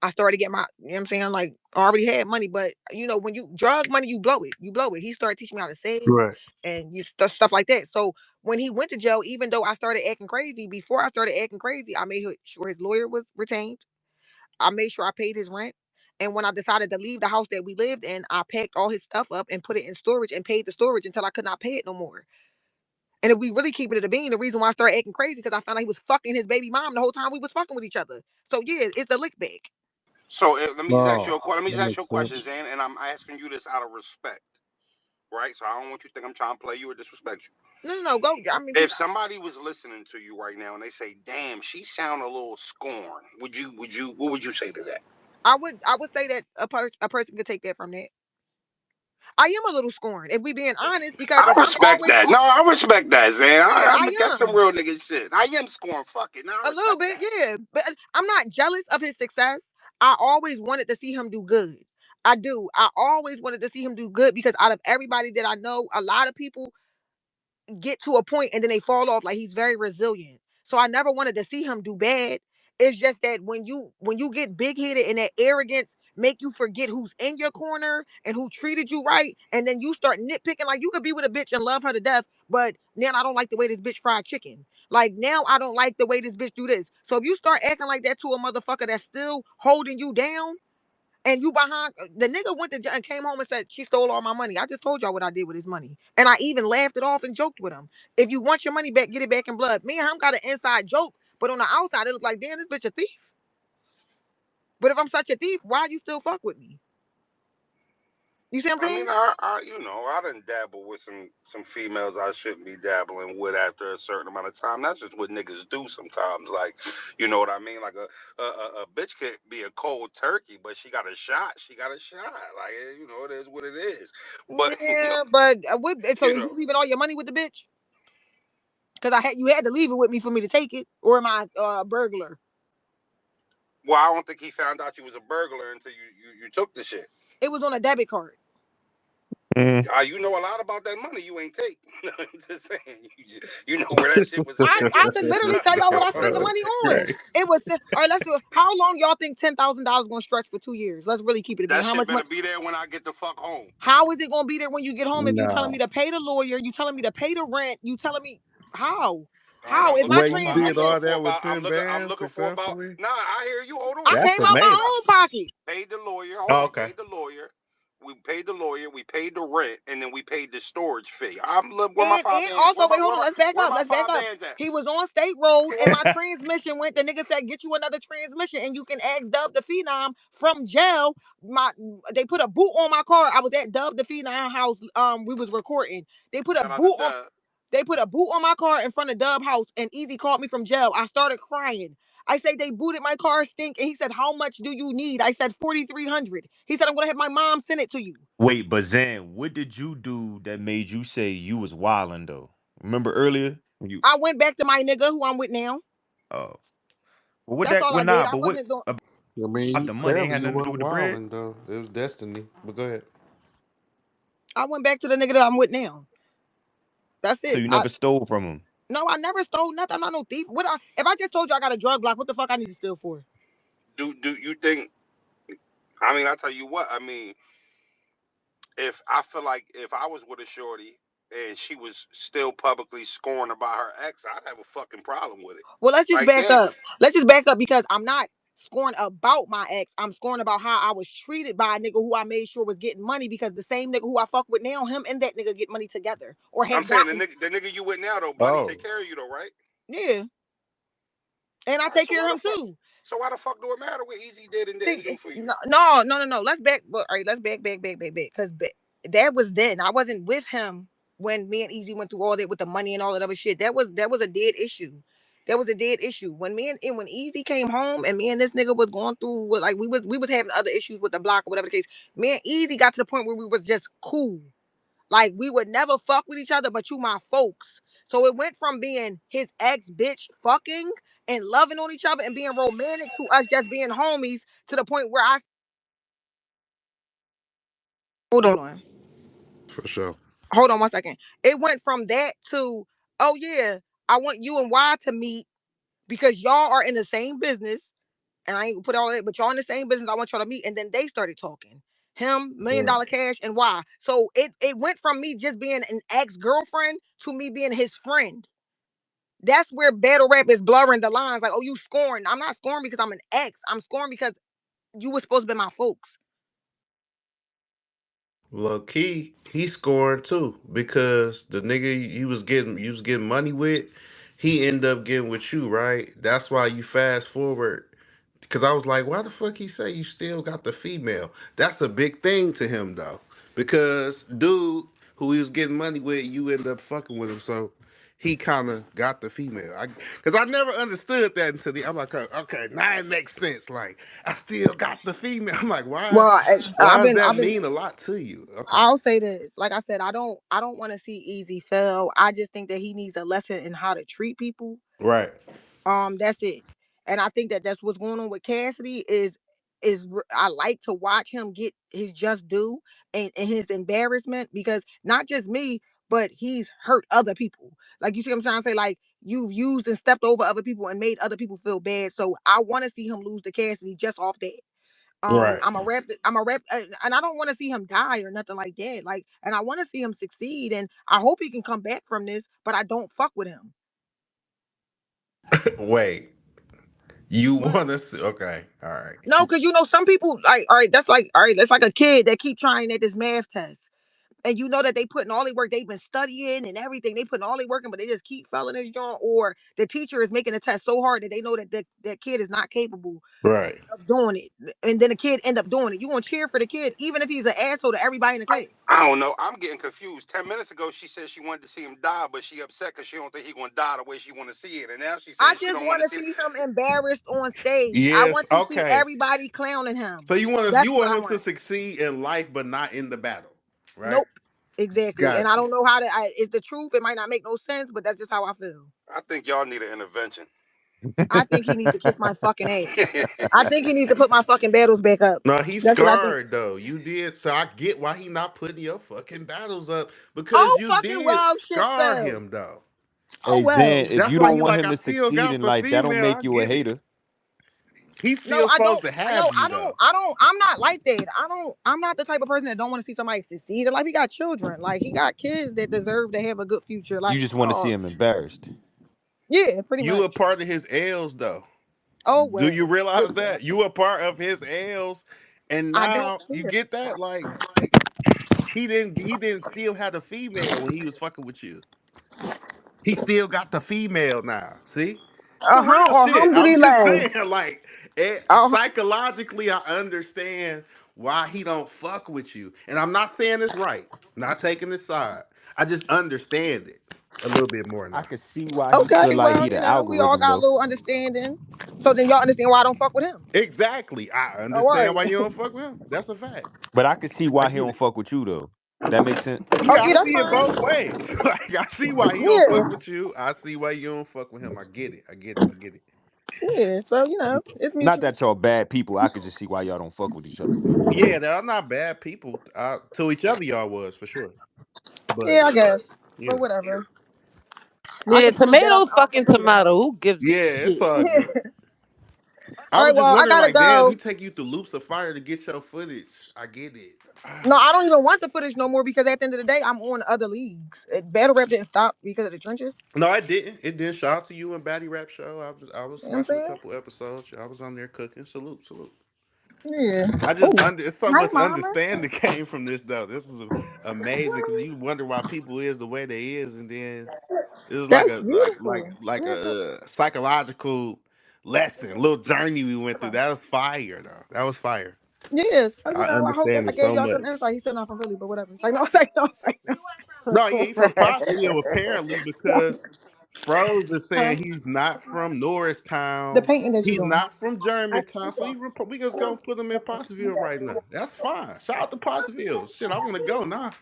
I started getting my, you know what I'm saying? Like I already had money, but you know, when you drug money, you blow it. You blow it. He started teaching me how to save Right. and stuff like that. So when he went to jail, even though I started acting crazy, before I started acting crazy, I made sure his lawyer was retained. I made sure I paid his rent. And when I decided to leave the house that we lived in, I packed all his stuff up and put it in storage and paid the storage until I could not pay it no more. And if we really keep it a bean, the reason why I started acting crazy because I found out he was fucking his baby mom the whole time we was fucking with each other. So yeah, it's the lick back. So Oh, let me that just ask you a makes question, sense. Zan, and I'm asking you this out of respect, right? So I don't want you to think I'm trying to play you or disrespect you. No, no, no, go. I mean, If somebody was listening to you right now and they say, "Damn, she sound a little scorned," what would you say to that? I would say that a person could take that from that. I am a little scorned, if we being honest, because I if I'm respect always that. No, I respect that, Zan. yeah, That's I some am real nigga shit. I am scorned. Fuck it. No, I a little respect bit, that. yeah, but I'm not jealous of his success. I always wanted to see him do good. I do. I always wanted to see him do good because out of everybody that I know, a lot of people get to a point and then they fall off. Like he's very resilient. So I never wanted to see him do bad. It's just that when you get big headed and that arrogance, make you forget who's in your corner and who treated you right, and then you start nitpicking. Like, you could be with a bitch and love her to death, but now I don't like the way this bitch fried chicken. Like, now I don't like the way this bitch do this. So if you start acting like that to a motherfucker that's still holding you down, and you behind the nigga went to and came home and said she stole all my money. I just told y'all what I did with his money, and I even laughed it off and joked with him. If you want your money back, get it back in blood. Me and him got an inside joke, but on the outside it looked like, damn, this bitch a thief. But if I'm such a thief, why you still fuck with me? You see what I'm I mean, saying? I done dabble with some females I shouldn't be dabbling with after a certain amount of time. That's just what niggas do sometimes. Like, you know what I mean? Like a bitch could be a cold turkey, but she got a shot. She got a shot. Like, it is what it is. But Yeah, but what? So you you know, leaving all your money with the bitch? Because you had to leave it with me for me to take it, or am I a burglar? well, I don't think he found out you was a burglar until you took the shit. It was on a debit card. Mm. You know a lot about that money you ain't take. I'm just saying, you know where that shit was spent. I could literally tell y'all what I spent the Bro, money on. right. It was all right. Let's do it. How long y'all think $10,000 gonna stretch for 2 years? Let's really keep it a being. That How shit much money? better be there when I get the fuck home. How is it gonna be there when you get home if you telling me No. to pay the lawyer? You telling me to pay the rent? You telling me how? All right, How? If my Wait, you did I'm transmission, looking all for that with about. 10 I'm bands looking for about. successfully? Nah, I hear you. Hold I on. That's came We out amazing. paid. my own pocket. Paid the lawyer. Hold Oh, on. okay. Paid the lawyer. We paid the lawyer. We paid the rent, and then we paid the storage fee. I'm look where my five And bands. also, wait, hold on, let's back Where up. my Let's back five up. bands at? He was on state road and my transmission went. The nigga said, get you another transmission and you can ask Dub the Phenom from jail. My They put a boot on my car. I was at Dub the Phenom house. We was recording. They put a Shout out to boot on Dub. they put a boot on my car in front of Dub house, and Easy called me from jail. I started crying. I say they booted my car stink, and he said, how much do you need? I said 4,300. He said, I'm gonna have my mom send it to you. Wait, but Zan, what did you do that made you say you was wildin' though? Remember earlier when you? I went back to my nigga who I'm with now. Oh, well, what That's that? all Well, I did. nah, I but what wasn't doing. I mean, about you the money? Ain't clearly had you nothing to do wasn't with the bread. wilding though. It was destiny. But go ahead. I went back to the nigga that I'm with now. That's So it. you never stole from him. No, I never stole nothing. I'm not no thief. If I just told you I got a drug block, what the fuck I need to steal for? Do you think? I mean, I tell you what. I mean, if I feel like if I was with a shorty and she was still publicly scorned about her ex, I'd have a fucking problem with it. Well, let's just Right back there. up. Let's just back up because I'm not scoring about my ex. I'm scoring about how I was treated by a nigga who I made sure was getting money, because the same nigga who I fuck with now, him and that nigga get money together or I'm have saying gotten. the nigga you with now though, Buddy Oh, take care of you though, right? Yeah, and I All right. take So care why of the him fuck? too. So why the fuck do it matter what Easy did and See, didn't do for you? no. Let's back. All right, let's back. Because that was then. I wasn't with him when me and Easy went through all that with the money and all that other shit. That was a dead issue. That was a dead issue. When Easy came home and me and this nigga was going through like we was having other issues with the block or whatever the case. Me and Easy got to the point where we was just cool. Like, we would never fuck with each other, but you my folks. So it went from being his ex bitch fucking and loving on each other and being romantic to us just being homies, to the point where I hold on. for sure. Hold on 1 second. It went from that to, oh yeah, I want you and Y to meet because y'all are in the same business. And I ain't gonna put all that, but y'all in the same business. I want y'all to meet. And then they started talking. Him, million Right. dollar cash, and Y. So it went from me just being an ex-girlfriend to me being his friend. That's where battle rap is blurring the lines. Like, oh, you scoring. I'm not scoring because I'm an ex. I'm scoring because you were supposed to be my folks. Low key, he scoring too because the nigga you was getting money with, he ended up getting with you, right? That's why you fast forward. Cause I was like, why the fuck he say you still got the female? That's a big thing to him though. Because dude who he was getting money with, you end up fucking with him. So he kind of got the female. Cause I never understood that until I'm like, okay, now it makes sense. Like I still got the female. I'm like, why? Well, Why does that mean a lot to you? Okay. I'll say this. Like I said, I don't want to see Easy fail. I just think that he needs a lesson in how to treat people. Right. That's it. And I think that that's what's going on with Cassidy I like to watch him get his just due, and his embarrassment, because not just me, but he's hurt other people. Like, you see what I'm trying to say? Like, you've used and stepped over other people and made other people feel bad. So I want to see him lose to Cassidy just off that. Right. I'm a rep. I'm a rep, and I don't want to see him die or nothing like that. Like, and I want to see him succeed, and I hope he can come back from this. But I don't fuck with him. Wait. You What? want to see? Okay. All right. No, because some people like, all right, that's like, all right, that's like a kid that keep trying at this math test. And you know that they putting all their work, they've been studying and everything. They putting all their work in, but they just keep failing this joint. Or the teacher is making the test so hard that they know that that kid is not capable Right. of doing it. And then the kid end up doing it. You gonna cheer for the kid, even if he's an asshole to everybody in the class. I don't know. I'm getting confused. 10 minutes ago, she said she wanted to see him die, but she upset because she don't think he gonna die the way she want to see it. And now she I says she just don't want want to to see it. see him embarrassed on stage. I Yes. want to see Okay. everybody clowning him. So That's you what want I him to want. succeed in life, but not in the battle, right? Nope. Exactly. And I Got you. don't know how to. It's the truth. It might not make no sense, but that's just how I feel. I think y'all need an intervention. I think he needs to kiss my fucking ass. I think he needs to put my fucking battles back up. No, he's That's what I think. scarred though. You did, so I get why he not putting your fucking battles up because Oh you fucking did well, shit scar fell. him though. Oh Hey Zen, well. if That's you why don't he want like him I to still succeed got in the life, that don't female. make I you a get it. hater. He's No, still I supposed don't. to No, have you I though. don't. I don't. I'm not like that. I don't. I'm not the type of person that don't want to see somebody succeed. Like he got children. Like he got kids that deserve to have a good future. You Like just want to see oh him embarrassed. yeah, pretty You a much. part of his L's though. Oh Do you well. Shit realize fell. that you a part of his L's, and I don't now you care. get that? Like he didn't still have the female when he was fucking with you. He still got the female now. See, some real shit. I'm just Alhamdulillah. saying, like, Uh, psychologically, I understand why he don't fuck with you, and I'm not saying it's right. Not taking his side. I just understand it a little bit more I now. could see why he okay. feel like Well, he the we all algorithm got a though. little understanding. So then y'all understand why I don't fuck with him. Exactly. I All right. understand why you don't fuck with him. That's a fact. But I could see I why he get don't it. fuck with you though. That makes sense. Oh Yeah, I yeah, that's see it fine. both ways. Like I see why he don't Yeah. fuck with you. I see why you don't fuck with him. I get it. I get it. I get it. Yeah. So it's Not mutual. that y'all bad people. I could just see why y'all don't fuck with each other. Yeah, they're not bad people. To each other, y'all was for sure. But Yeah, I guess. you But know, whatever. I Yeah, can prove that tomato I don't fucking fuck with him. tomato. Who gives a yeah, it's shit? all Yeah. good. I All was right. just Well, I wondering, gotta like, damn, he go. take you through loops of fire to get your footage. I get it. No, I don't even want the footage no more because at the end of the day, I'm on other leagues. Battle rap didn't stop because of the trenches. No, I didn't. It did. Shout out to you and Batty Rap Show. I was You know what I'm watching a saying? couple episodes. I was on there cooking. Salute, salute. Yeah. I just Oh, it's so hi, much mama. understanding came from this though. This is amazing because you wonder why people is the way they is, and then it was like That's a like like beautiful. like Yeah. a psychological lesson, little journey we went through. That was fire though. That was fire. Yes. So, I I hope that understand I it gave so y'all some much. insight. He's still not from Philly, but whatever. It's like, no, it's like, no, it's like, no. No, yeah, he from Pottsville apparently because Froze is Huh? saying he's not from The Norristown. painting that you're He's doing. not from Germantown, so we just gonna put him in Pottsville right now. That's fine. Shout out to Pottsville. Shit, I want to go now.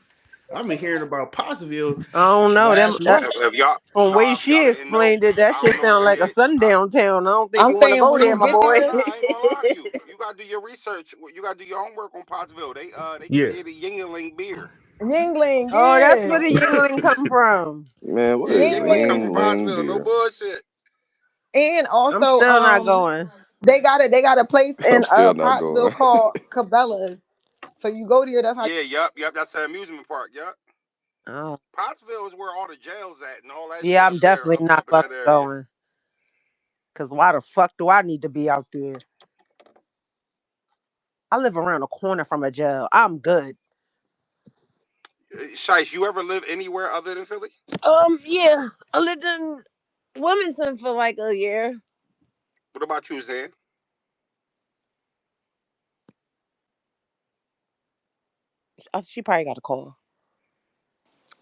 I've been hearing about Pottsville I don't know. Them last month. If y'all, from way if y'all she didn't know, explained it, that I don't shit know sound where like a he. sundown town. I don't think I'm you want to saying go when there, you my get boy. there, I ain't gonna lie to you. You gotta do your research. You gotta do your homework on Pottsville. They Yeah. created Yingling beer. Yingling, Oh, that's yeah. where the Yingling come from. Man, what Yeah, is Yingling come Yingling. from Ying Ling Pottsville. No beer? bullshit. And I'm also, still not going. they got a place I'm in still not Pottsville going. called Cabela's. So you go there, that's how Yeah, yup. That's the amusement park. Yup. Oh, Pottsville is where all the jails at and all that yeah, shit I'm up there, definitely not up in fucking that area. going. Cause why the fuck do I need to be out there? I live around the corner from a jail. I'm good. Shice, you ever live anywhere other than Philly? Yeah, I lived in Wilmington for like a year. What about you, Zan? She probably got a call.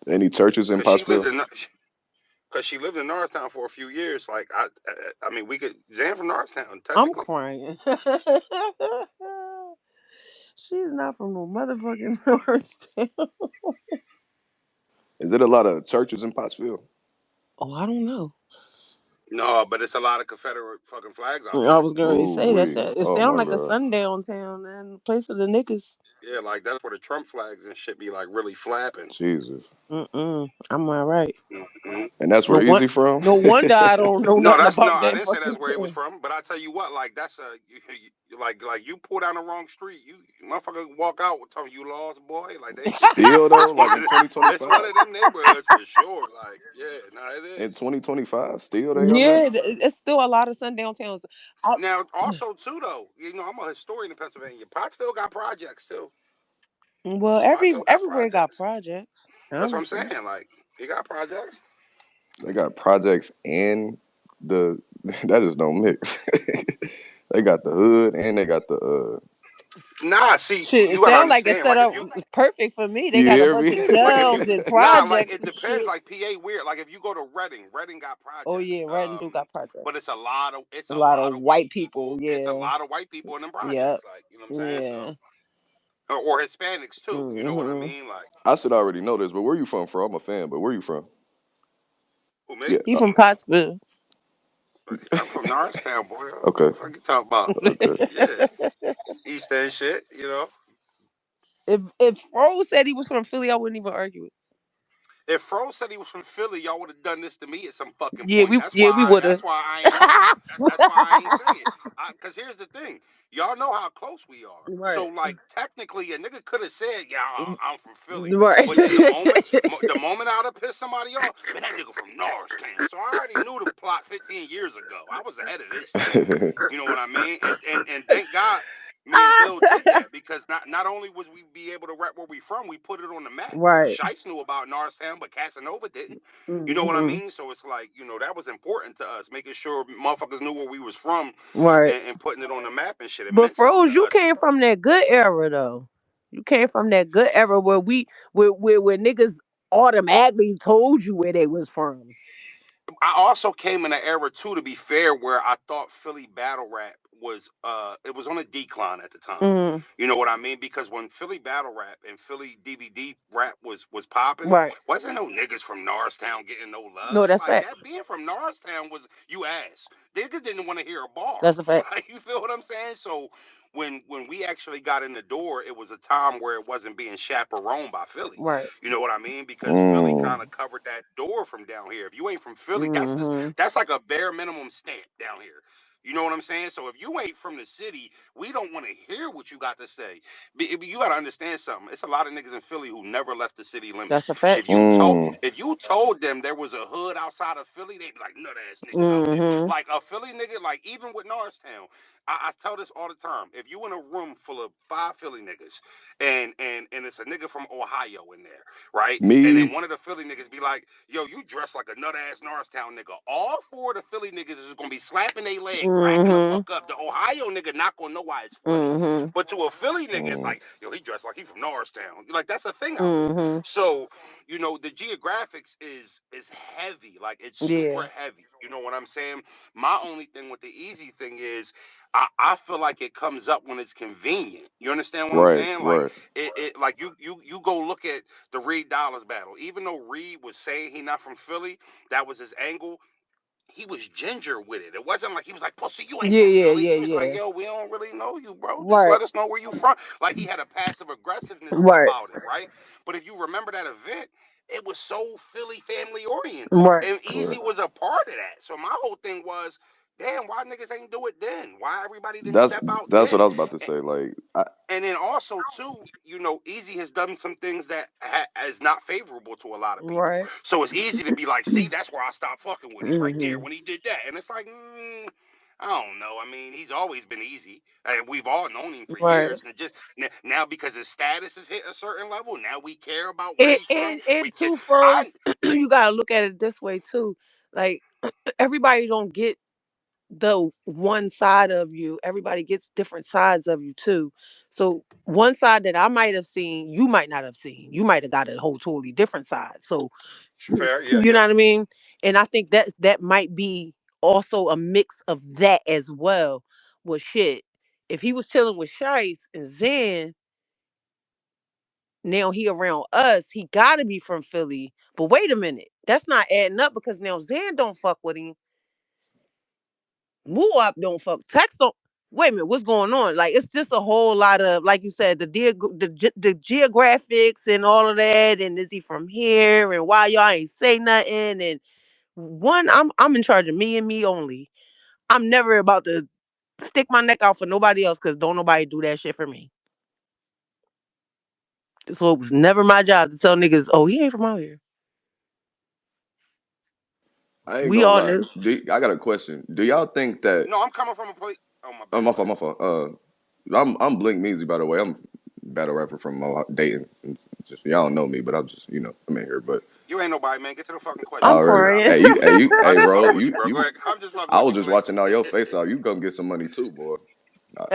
Any churches in Cause she lived Pottsville? in because she lived in Norristown for a few years. Like I mean, we could Zan from Norristown I'm technically. crying. She's not from no motherfucking North. Is it a lot of churches in Pottsville? Oh, I don't know. No, but it's a lot of Confederate fucking flags out I there. was going to Ooh say that. wee. It Oh sounds my like a God. sundown town and place of the niggas. Yeah, like that's where the Trump flags and shit be like really flapping. Jesus. I'm all right. Hmm. And that's No where one. Easy from? No wonder I don't know No, nothing that's no. about I that didn't say that's fucking where he was town. from. But I tell you what, like that's Like you pull down the wrong street, you motherfucker walk out with telling you lost boy. Like they, Still though, it's one like of in it's one 2025, of them neighborhoods for sure. Like yeah, no, it in is. 2025, still they on that. Yeah, it's still a lot of sundown towns. I, Now also too though, I'm a historian in Pennsylvania. Pottsville got projects too. well, Pottsville got everywhere got projects. projects, That's what I'm honestly. saying. Like you got projects. They got projects and the that is no mix. They got the hood and they got the Nah, see, Shit, it you gotta sounds like it's understand. set Like if up you it's perfect for me. They you got a hear bunch me? of like if you shells and nah, like projects it and depends. shit. Like PA weird. Like if you go to Reading, Reading got Oh projects. yeah, Redden do got But projects. it's A a lot of lot of white white people. people. It's a Yeah, lot of white people in them yep, projects. Like you know what I'm saying. yeah. So or Hispanics too. You know what I Hmm. mean? Like I should already know this, but where you from? Bro, I'm a fan, but where you from? who me? Yeah. He from Pottsville. I'm from Norristown, boy. What Okay. the fuck you talking about? Okay. Yeah, East End shit. If Fro said he was from Philly, I wouldn't even argue it. If Fro said he was from Philly, y'all would have done this to me at some fucking Yeah, point. we yeah we would have. That's why I ain't on it. That's why I ain't saying it. Cause here's the thing, y'all know how close we are. So Right. like technically, a nigga could have said, "Yeah, I'm from Philly," Right. but the moment I'd have pissed somebody off, man, that nigga from Norristown. So I already knew the plot 15 years ago. I was ahead of this shit. You know what I mean? And thank God me and Bill did that because not only was we be able to rep where we from, we put it on the map. Right. Shice knew about Norristown, but Casanova didn't. You know what I Hmm. mean? So it's like, that was important to us, making sure motherfuckers knew where we was from Right. and putting it on the map and shit. It But meant something to Froze, you us. came from that good era though. You came from that good era where where niggas automatically told you where they was from. I also came in an era too, to be fair, where I thought Philly battle rap was it was on a decline at the time. Mm, You know what I mean? Because when Philly battle rap and Philly DVD rap was popping, right. wasn't no niggas from Norristown getting no No, love. that's Like that facts. being from Norristown was you ass. Niggas didn't want to hear a bar. That's a fact. Like you feel what I'm saying? So when we actually got in the door, it was a time where it wasn't being chaperoned by Philly. Right. You know what I mean? Because Philly mm, kind of covered that door from down here. If you ain't from Philly, Hmm. that's like a bare minimum stamp down here. You know what I'm saying? So if you ain't from the city, we don't want to hear what you got to say. You got to understand something. It's a lot of niggas in Philly who never left the city That's limits. a fact. mm. If you told them there was a hood outside of Philly, they'd be like, nut ass niggas out there. Hmm. Like a Philly nigga, like even with Norristown, I tell this all the time. If you in a room full of 5 Philly niggas and it's a nigga from Ohio in there, right? And then Me, one of the Philly niggas be like, yo, you dress like a nut ass Norristown nigga. All 4 of the Philly niggas is gonna be slapping their leg, cracking the Hmm. fuck up. The Ohio nigga not gonna know why it's funny. Hmm. But to a Philly nigga, it's mm, like, yo, he dressed like he from Norristown. Like that's a thing out here. Hmm. So, the geographics is heavy. Like it's super Yeah. heavy. You know what I'm saying? My only thing with the easy thing is I feel like it comes up when it's convenient. You understand what I'm right, saying? Like right. it like you go look at the Reed Dollars battle. Even though Reed was saying he not from Philly, that was his angle. He was ginger with it. It wasn't like he was like, "Pussy, you ain't Yeah. from Yeah. Philly." Yeah. He was like, Yeah. "Yo, we don't really know you, bro. Just Right. let us know where you from." Like he had a passive aggressiveness Right. about it, right? But if you remember that event, it was so Philly family oriented, Right. and Easy Correct. was a part of that. So my whole thing was, damn, why niggas ain't do it then? Why everybody didn't That's step out that's what I then? was about to say. Like, And then also too, Easy has done some things that is not favorable to a lot of people. Right. So it's easy to be like, see, that's where I stopped fucking with him right there Hmm. when he did that. And it's like, I don't know. I mean, he's always been easy, and we've all known him for Right. years. And just now, because his status has hit a certain level, now we care about where And he's from. and We and care. two I froze. You gotta look at it this way too. Like everybody don't get the one side of you. Everybody gets different sides of you too. So one side that I might have seen, you might not have seen. You might have got a whole totally different side. So fair, yeah, you know yeah. what I mean? And I think that might be also a mix of that as well. Well shit. If he was chilling with Shice and Zen, now he around us, he gotta be from Philly. But wait a minute, that's not adding up because now Zen don't fuck with him. Muap don't fuck. Tex don't. Wait a minute, what's going on? Like it's just a whole lot of, like you said, the geographics and all of that. And is he from here? And why y'all ain't say nothing? And one, I'm in charge of me and me only. I'm never about to. stick my neck out for nobody else because don't nobody do that shit for me. So it was never my job to tell niggas, oh, he ain't from out here. I ain't We gonna all lie. knew. I got a question. Do y'all think that? No, I'm coming from a place. Oh my Oh, bad. my Go fault. ahead. My fault. I'm Blink Measy, by the way. I'm a battle rapper from Dayton. It's just y'all don't know me, but I'm just I'm in here. But You ain't nobody, man. Get to the fucking question, I'm bro. You already, got it. crying. hey, I'm just Ro, fucking with you, bro. Go ahead. I'm just fucking I with was you. Go just watching all your face off. You come get some money too, boy. Uh,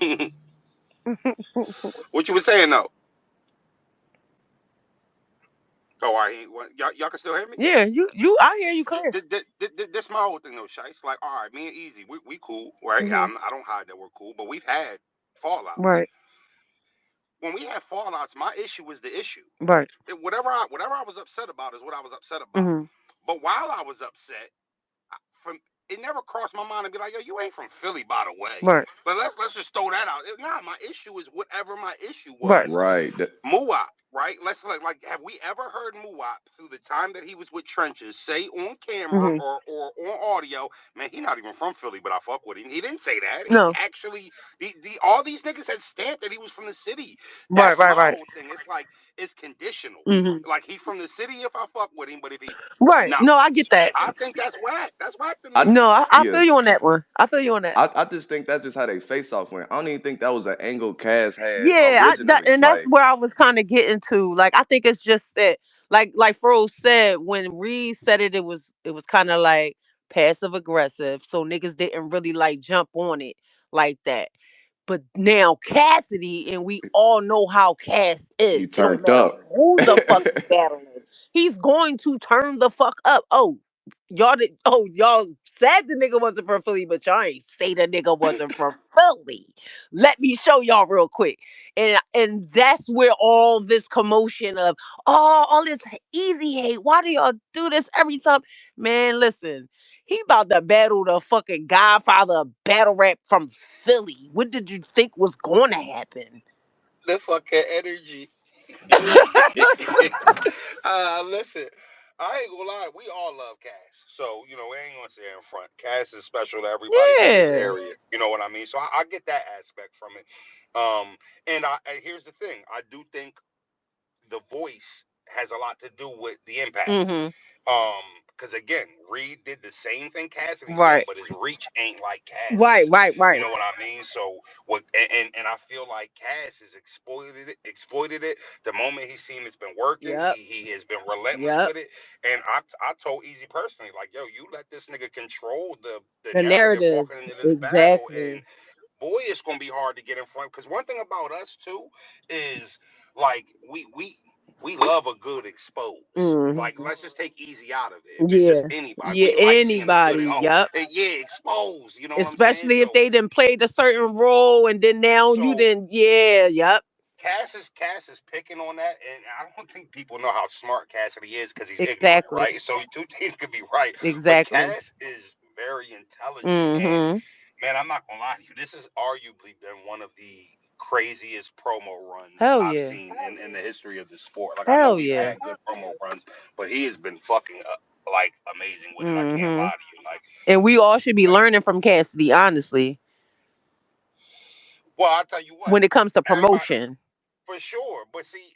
ahead. What you was saying though? Oh, all right. Y'all can still hear me? Yeah, I hear you clear. This my whole thing though, Shice. Like, all right, me and Easy, we cool, right? Hmm. I don't hide that we're cool, but we've had fallouts. Right, When we have fallouts, my issue was the issue. right. Whatever I was upset about is what I was upset about. Hmm. But while I was upset, from it never crossed my mind to be like, yo, you ain't from Philly, by the way. Right, But let's just throw that out. Nah, my issue is whatever my issue right. was. right. Muwap, right? Let's like have we ever heard Muwap through the time that he was with Trenches say on camera Hmm. or on audio, man, he not even from Philly, but I fuck with him. He didn't say that. He No. actually all these niggas had stamped that he was from the city. Right, That's right, my right. whole thing. It's like it's conditional. Hmm. Like he from the city if I fuck with him, but if he Right. no, No, I get that. I think that's whack. That's whack to I me. No, I Yeah. feel you on that one. I feel you on that. I just think that's just how they face off went. I don't even think that was an angle Cass had Yeah, originally. and that's Like where I was kind of getting to. Like, I think it's just that, like Fro said, when Reed said it, it was kind of like passive aggressive, so niggas didn't really like jump on it like that. But now Cassidy, and we all know how Cass is. he It don't turned matter up. who the fuck he battling. He's going to turn the fuck up. Y'all said the nigga wasn't from Philly, but y'all ain't say the nigga wasn't from Philly. Let me show y'all real quick. And that's where all this commotion of all this easy hate. Why do y'all do this every time? Man, listen. He about to battle the fucking godfather of battle rap from Philly. What did you think was going to happen? The fucking energy. Listen, I ain't gonna lie, we all love Cass. So, we ain't gonna say it in front. Cass is special to everybody from this Yeah. area. You know what I mean? So I get that aspect from it. And here's the thing. I do think the voice has a lot to do with the impact. Mm-hmm. Um, because again, Reed did the same thing Cassidy's doing, Right. but his reach ain't like Right. Cass's. Right. You Right. know what I mean? So what? And I feel like Cass has exploited it. The moment he seen it's been working, Yep. he has been relentless Yep. with it. And I told Easy personally, like, yo, you let this nigga control the The narrative narrative. walking into this battle, and Exactly. boy, it's gonna be hard to get in front. Because one thing about us too is like we love a good expose. Hmm. Like let's just take Easy out of it. If it's just Yeah. anybody, Yeah. we like seeing a good Anybody. Yep. yeah expose. You know what I'm saying? Especially if So they didn't play a certain role and then now you so didn't. Yeah. Yep. Cass is picking on that, and I don't think people know how smart Cassidy is because he's ignorant, Exactly. right? So two things could be right, but Exactly. Cass is very intelligent, and Mm-hmm. man, I'm not gonna lie to you, this has arguably been one of the craziest promo runs Hell I've yeah. seen in the history of the sport. Like I know Hell we've yeah. had good promo runs, but he has been fucking like amazing with it. I can't Mm-hmm. lie to you, And we all should be like learning from Cassidy, honestly, well, I'll tell you what, when it comes to everybody. promotion. For sure, but see,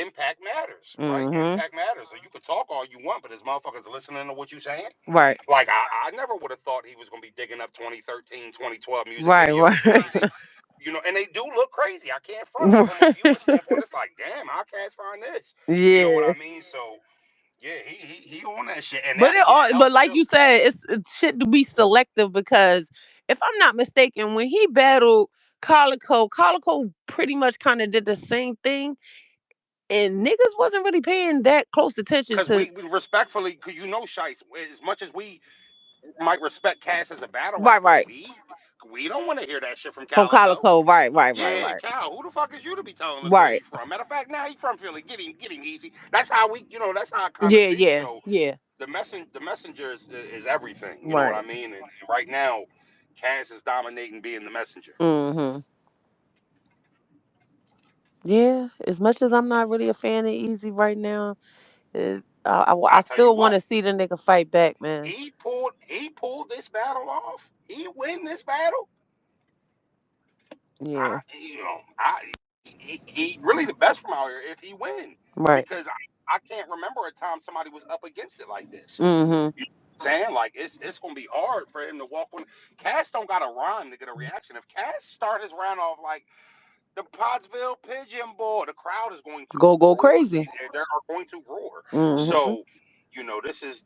impact matters, right? Mm-hmm. Impact matters. So you can talk all you want, but as motherfuckers listening to what you saying, Right. like I never would have thought he was gonna be digging up 2013, 2012 music Right. videos from Right. Easy, and they do look crazy. I can't front from a viewer standpoint. It's like, damn, how cats find this? You know what Yeah. I mean? So yeah, he on that shit, and But it but helped like too. you said, it's shit to be selective because if I'm not mistaken, when he battled Calico pretty much kind of did the same thing, and niggas wasn't really paying that close attention Because to. we respectfully, because Shice, as much as we might respect Cass as a battle Right. rapper, Right. we don't want to hear that shit from From Calico. Calico. Right. Right. Right. Yeah, Right. Cal, who the fuck is you to be telling us where Right. you from? Matter of fact, now he from Philly. Get him easy. That's how that's how I kind of Yeah. see. Yeah. So Yeah. the messenger is everything. You know what I Right. mean? And right now, Cass is dominating being the messenger. Mm-hmm. Yeah. As much as I'm not really a fan of Easy right now, I I tell you still want what, to see the nigga fight back, man. he pulled this battle off. He win this battle. Yeah, He really the best from out here if he win right. because I can't remember a time somebody was up against it like this. Mm-hmm. You know what I'm saying? Like it's gonna be hard for him to walk on. Cass don't got a rhyme to get a reaction. If Cass start his round off like the Pottsville Pigeon Boy, the crowd is going to Go roar. crazy. They are going to roar. Mm-hmm. So,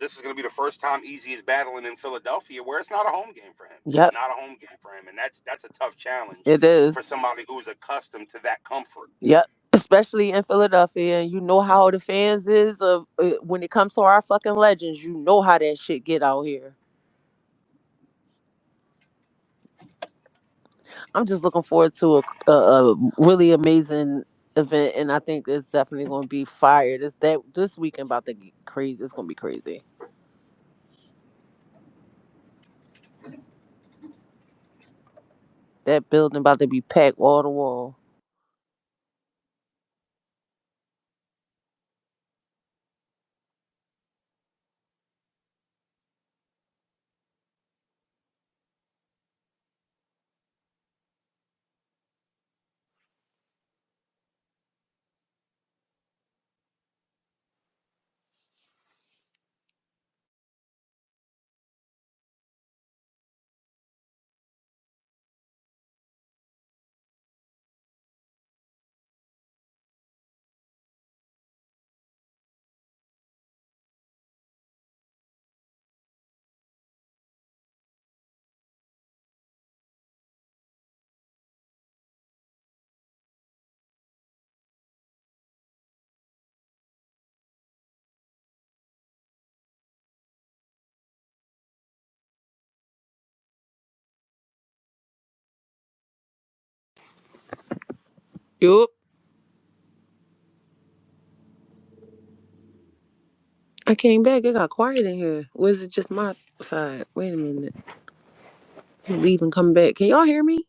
this is going to be the first time Easy is battling in Philadelphia, where it's not a home game for him. It's Yep, not a home game for him, and that's a tough challenge it is. for somebody who's accustomed to that comfort. Yep. Especially in Philadelphia, and you know how the fans is of when it comes to our fucking legends. You know how that shit get out here. I'm just looking forward to a really amazing event, and I think it's definitely going to be fire. This weekend about to get crazy. It's going to be crazy. That building about to be packed wall to wall. Yup. I came back. It got quiet in here. Was it just my side? Wait a minute. Leave and come back. Can y'all hear me?